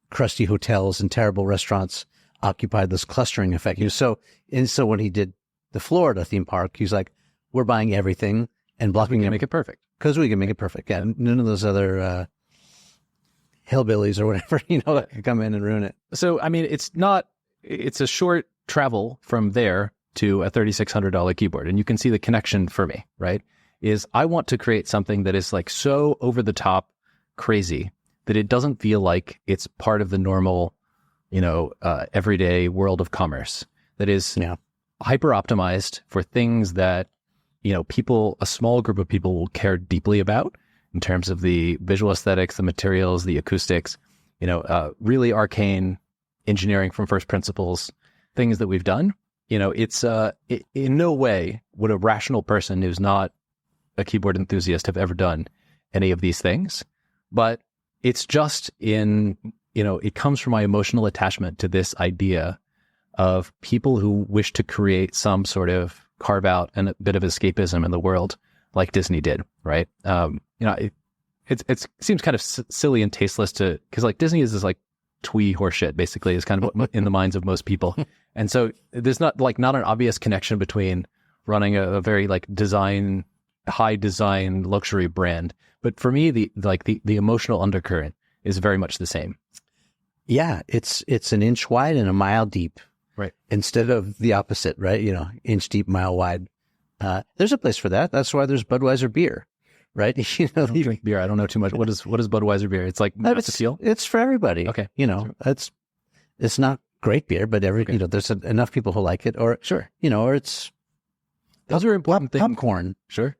crusty hotels and terrible restaurants occupied this clustering effect. So when he did the Florida theme park, he was like, we're buying everything and blocking Make it perfect. because we can make it perfect. Yeah. None of those other hillbillies or whatever, that can come in and ruin it. So, I mean, it's a short travel from there to a $3,600 keyboard. And you can see the connection for me, right? Is I want to create something that is like so over the top crazy that it doesn't feel like it's part of the normal, everyday world of commerce that is hyper optimized for things that, a small group of people will care deeply about in terms of the visual aesthetics, the materials, the acoustics, really arcane engineering from first principles, things that we've done. It's in no way would a rational person who's not a keyboard enthusiast have ever done any of these things, but it's just it comes from my emotional attachment to this idea of people who wish to create some sort of carve out and a bit of escapism in the world like Disney did, right? It seems kind of silly and tasteless because like Disney is this like twee horseshit basically is kind of what in the minds of most people. And so there's not an obvious connection between running a very like high design luxury brand. But for me, the emotional undercurrent is very much the same. Yeah. It's an inch wide and a mile deep. Right. Instead of the opposite, right? Inch deep, mile wide. There's a place for that. That's why there's Budweiser beer, right? I don't drink beer. I don't know too much. What is Budweiser beer? It's like mouthfeel? It's for everybody. Okay. It's not great beer, but there's enough people who like it or Sure. Or it's Those are important things. popcorn, Sure.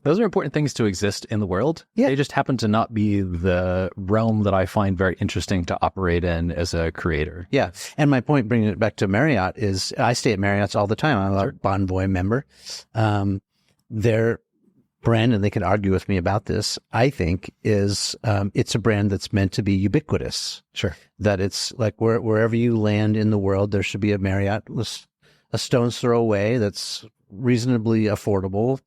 Those are important things to exist in the world. Yeah. They just happen to not be the realm that I find very interesting to operate in as a creator. Yeah. And my point, bringing it back to Marriott, is I stay at Marriott's all the time. I'm a Bonvoy member. Their brand, and they can argue with me about this, I think, is it's a brand that's meant to be ubiquitous. Sure. That it's like wherever you land in the world, there should be a Marriott a stone's throw away that's reasonably affordable.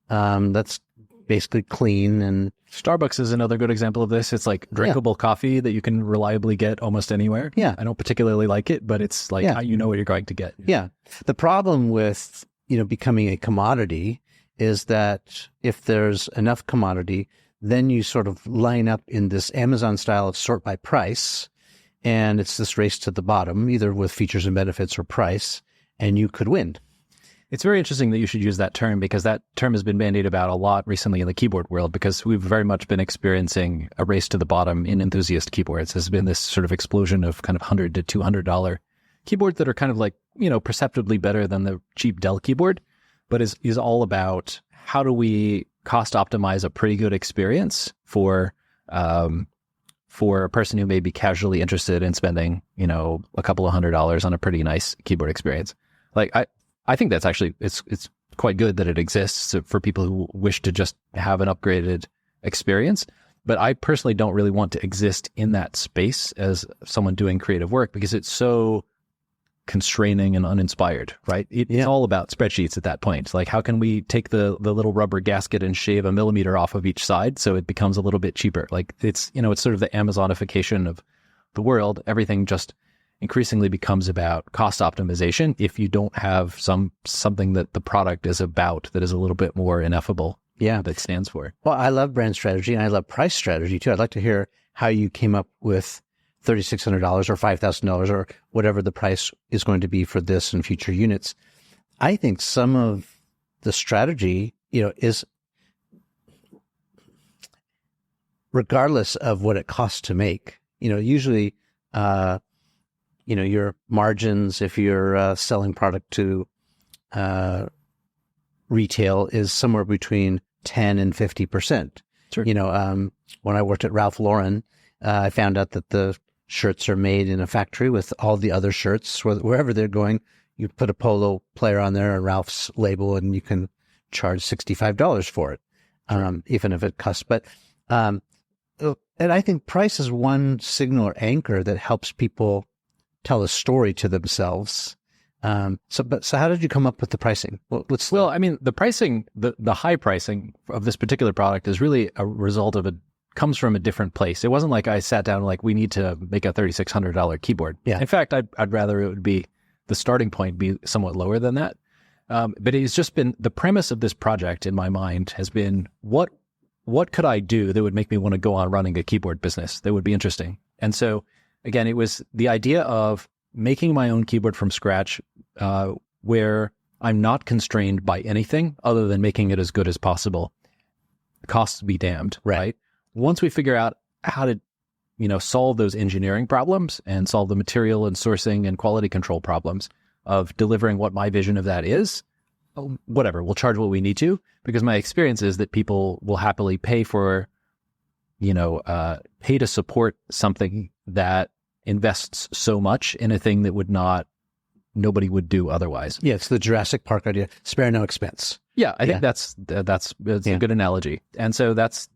That's basically clean. And Starbucks is another good example of this. It's like drinkable coffee that you can reliably get almost anywhere. Yeah. I don't particularly like it, but it's like how you know what you're going to get. Yeah. The problem with, becoming a commodity is that if there's enough commodity, then you sort of line up in this Amazon style of sort by price. And it's this race to the bottom, either with features and benefits or price, and you could win. It's very interesting that you should use that term because that term has been bandied about a lot recently in the keyboard world because we've very much been experiencing a race to the bottom in enthusiast keyboards. There's been this sort of explosion of kind of $100 to $200 keyboards that are kind of like, perceptibly better than the cheap Dell keyboard, but is all about how do we cost optimize a pretty good experience for, for a person who may be casually interested in spending, a couple of $100s on a pretty nice keyboard experience. Like I think that's actually, it's quite good that it exists for people who wish to just have an upgraded experience. But I personally don't really want to exist in that space as someone doing creative work because it's so constraining and uninspired, right? It's all about spreadsheets at that point. Like, how can we take the little rubber gasket and shave 1 millimeter off of each side so it becomes a little bit cheaper? Like, it's sort of the Amazonification of the world. Everything just increasingly becomes about cost optimization if you don't have something that the product is about that is a little bit more ineffable. Yeah, that stands for. Well, I love brand strategy and I love price strategy too. I'd like to hear how you came up with $3,600 or $5,000 or whatever the price is going to be for this and future units. I think some of the strategy, is regardless of what it costs to make. Usually, your margins, if you're selling product to retail, is somewhere between 10 and 50%. Sure. When I worked at Ralph Lauren, I found out that the shirts are made in a factory with all the other shirts. Wherever they're going, you put a polo player on there and Ralph's label, and you can charge $65 for it, sure. Even if it costs. But and I think price is one signal or anchor that helps people tell a story to themselves. So how did you come up with the pricing? Well, I mean, the pricing, the high pricing of this particular product is really a result of comes from a different place. It wasn't like I sat down like, we need to make a $3,600 keyboard. Yeah. In fact, I'd rather it would be the starting point be somewhat lower than that. But it's just been the premise of this project in my mind has been what could I do that would make me want to go on running a keyboard business that would be interesting? And so again, it was the idea of making my own keyboard from scratch, where I'm not constrained by anything other than making it as good as possible. Costs be damned, right? Once we figure out how to, solve those engineering problems and solve the material and sourcing and quality control problems of delivering what my vision of that is, whatever, we'll charge what we need to, because my experience is that people will happily pay for, pay to support something that invests so much in a thing that nobody would do otherwise. Yeah, it's the Jurassic Park idea. Spare no expense. Yeah, I think that's a good analogy. And so that's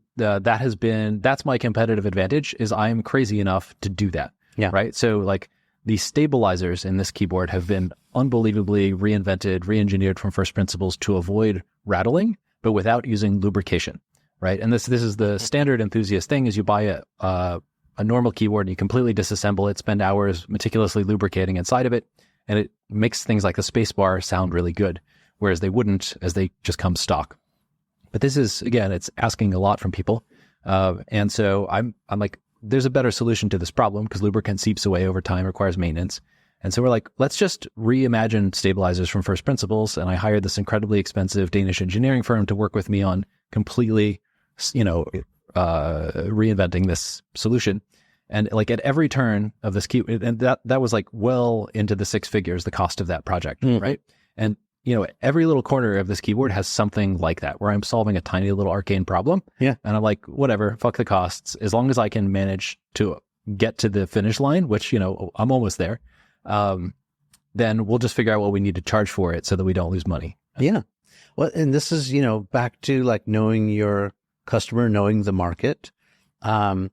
my competitive advantage is I'm crazy enough to do that. Yeah. Right. So like the stabilizers in this keyboard have been unbelievably reinvented, re-engineered from first principles to avoid rattling, but without using lubrication. Right. And this is the standard enthusiast thing is you buy a normal keyboard and you completely disassemble it, spend hours meticulously lubricating inside of it, and it makes things like the space bar sound really good, whereas they wouldn't as they just come stock. But this is, again, it's asking a lot from people. And so I'm like, there's a better solution to this problem because lubricant seeps away over time, requires maintenance. And so we're like, let's just reimagine stabilizers from first principles. And I hired this incredibly expensive Danish engineering firm to work with me on completely, reinventing this solution. And like at every turn of this key, and that was like well into the six figures, the cost of that project, right? And every little corner of this keyboard has something like that, where I'm solving a tiny little arcane problem. Yeah. And I'm like, whatever, fuck the costs. As long as I can manage to get to the finish line, which, I'm almost there, then we'll just figure out what we need to charge for it so that we don't lose money. Yeah. Well, and this is, back to like knowing your customer, knowing the market. And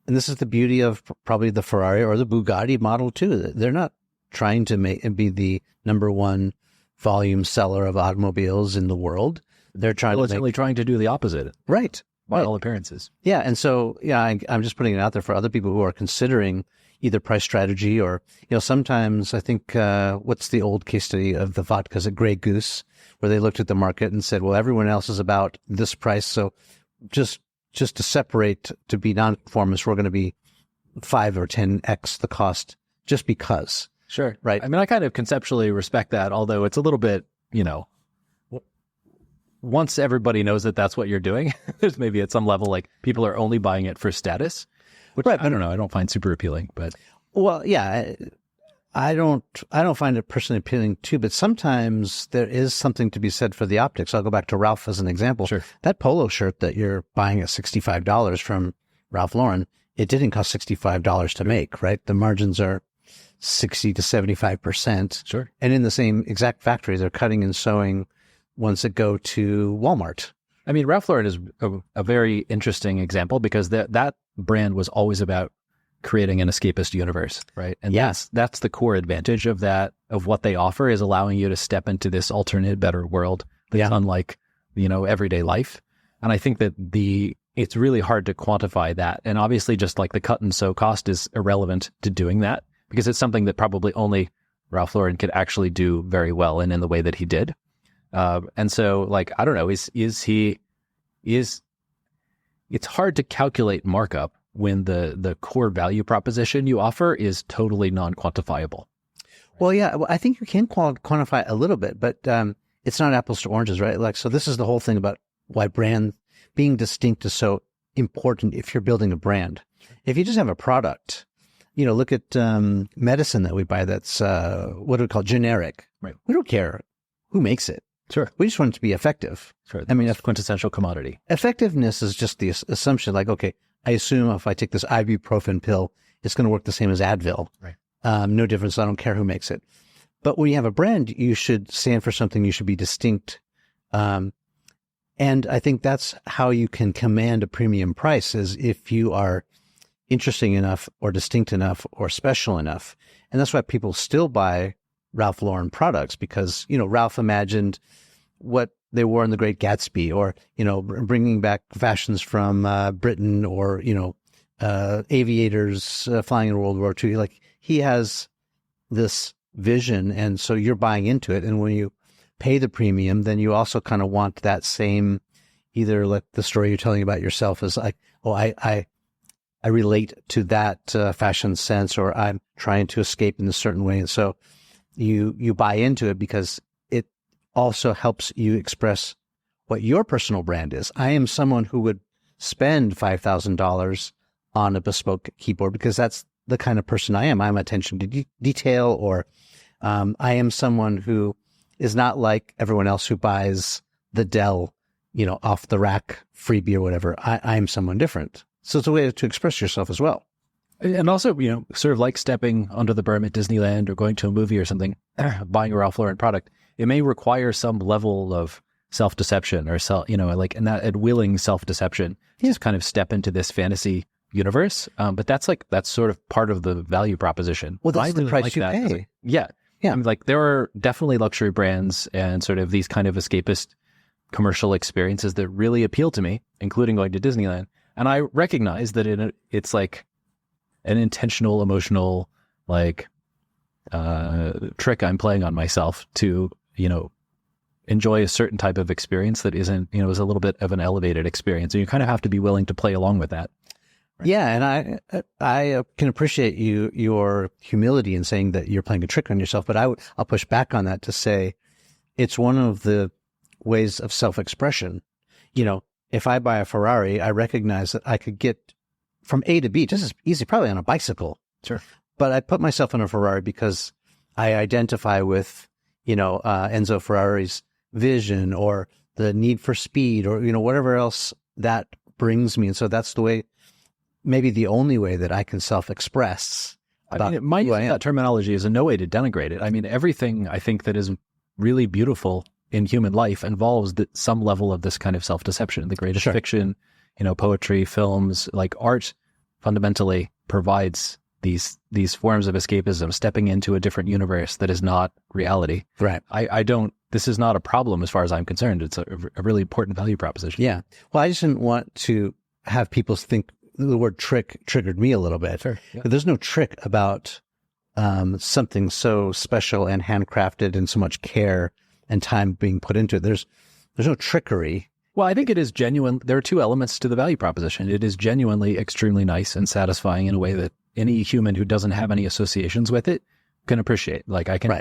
this is the beauty of probably the Ferrari or the Bugatti model too. They're not trying to be the number one volume seller of automobiles in the world. They're trying to do the opposite. Right. By all appearances. Yeah. And so, I'm just putting it out there for other people who are considering either price strategy or, sometimes I think, what's the old case study of the vodkas at Grey Goose, where they looked at the market and said, well, everyone else is about this price. So just to separate, to be nonconformist, we're going to be 5 or 10x the cost just because. Sure. Right. I mean, I kind of conceptually respect that, although it's a little bit, once everybody knows that that's what you're doing, there's maybe at some level, like people are only buying it for status, which I don't know. I don't find super appealing, but. Well, yeah, I don't find it personally appealing too, but sometimes there is something to be said for the optics. I'll go back to Ralph as an example. Sure. That polo shirt that you're buying at $65 from Ralph Lauren it didn't cost $65 to make, right? The margins are 60 to 75%. Sure. And in the same exact factory, they're cutting and sewing ones that go to Walmart. I mean, Ralph Lauren is a very interesting example because that brand was always about creating an escapist universe, right? And that's the core advantage of that, of what they offer, is allowing you to step into this alternate, better world that's unlike, everyday life. And I think that it's really hard to quantify that. And obviously just like the cut and sew cost is irrelevant to doing that, because it's something that probably only Ralph Lauren could actually do very well and in the way that he did. And so, like, I don't know, it's hard to calculate markup when the core value proposition you offer is totally non-quantifiable. Well, yeah, I think you can quantify a little bit, but it's not apples to oranges, right? Like, so this is the whole thing about why brand being distinct is so important if you're building a brand. If you just have a product, look at medicine that we buy that's, what do we call generic? Right. We don't care who makes it. Sure. We just want it to be effective. Sure. I mean, that's quintessential commodity. Effectiveness is just the assumption, like, okay, I assume if I take this ibuprofen pill, it's going to work the same as Advil. Right. No difference. I don't care who makes it. But when you have a brand, you should stand for something. You should be distinct. And I think that's how you can command a premium price, is if you are interesting enough or distinct enough or special enough. And that's why people still buy Ralph Lauren products, because, Ralph imagined what they wore in The Great Gatsby, or, bringing back fashions from Britain, or, aviators flying in World War II. Like, he has this vision, and so you're buying into it. And when you pay the premium, then you also kind of want that same, either like the story you're telling about yourself is like, oh, I relate to that fashion sense, or I'm trying to escape in a certain way. And so you buy into it because it also helps you express what your personal brand is. I am someone who would spend $5,000 on a bespoke keyboard because that's the kind of person I am. I'm attention to detail, or I am someone who is not like everyone else who buys the Dell, off the rack freebie or whatever. I'm someone different. So it's a way to express yourself as well. And also, sort of like stepping under the berm at Disneyland or going to a movie or something, buying a Ralph Lauren product, it may require some level of self-deception or and that willing self-deception to just kind of step into this fantasy universe. But that's sort of part of the value proposition. Well, that's the price you pay. Yeah. I mean, like, there are definitely luxury brands and sort of these kind of escapist commercial experiences that really appeal to me, including going to Disneyland. And I recognize that it's like an intentional, emotional, trick I'm playing on myself to, enjoy a certain type of experience that isn't, is a little bit of an elevated experience. And you kind of have to be willing to play along with that. Right? Yeah. And I can appreciate your humility in saying that you're playing a trick on yourself, but I'll push back on that to say it's one of the ways of self-expression. If I buy a Ferrari, I recognize that I could get from A to B just as easy, probably on a bicycle. Sure. But I put myself in a Ferrari because I identify with, Enzo Ferrari's vision, or the need for speed, or, whatever else that brings me. And so that's the way, maybe the only way that I can self-express. I mean, that terminology is in no way to denigrate it. I mean, everything I think that is really beautiful in human life involves some level of this kind of self-deception. The greatest fiction, poetry, films, like art, fundamentally provides these forms of escapism, stepping into a different universe that is not reality. Right. This is not a problem as far as I'm concerned. It's a really important value proposition. Yeah. Well, I just didn't want to have people think the word trick triggered me a little bit. Sure. Yeah. There's no trick about something so special and handcrafted and so much care and time being put into it. There's no trickery. Well, I think it is genuine. There are two elements to the value proposition. It is genuinely extremely nice and satisfying in a way that any human who doesn't have any associations with it can appreciate. Like, I can,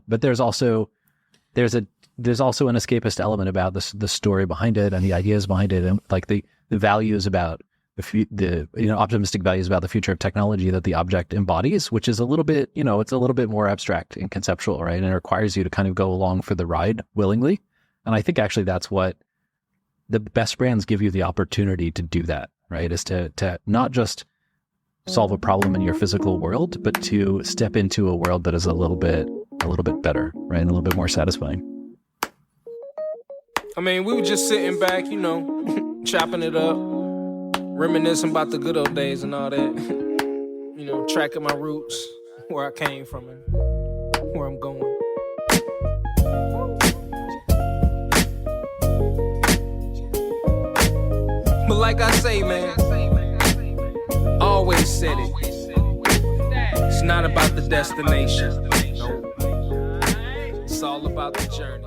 but there's also an escapist element about the story behind it and the ideas behind it, and like the values about the optimistic values about the future of technology that the object embodies, which is a little bit, it's a little bit more abstract and conceptual, right? And it requires you to kind of go along for the ride willingly. And I think actually that's what the best brands give you the opportunity to do, that, right? Is to not just solve a problem in your physical world, but to step into a world that is a little bit better, right? And a little bit more satisfying. I mean, we were just sitting back, you know, chopping it up, reminiscing about the good old days and all that. You know, tracking my roots, where I came from and where I'm going. But like I say, man, always said it. It's not about the destination. No. It's all about the journey.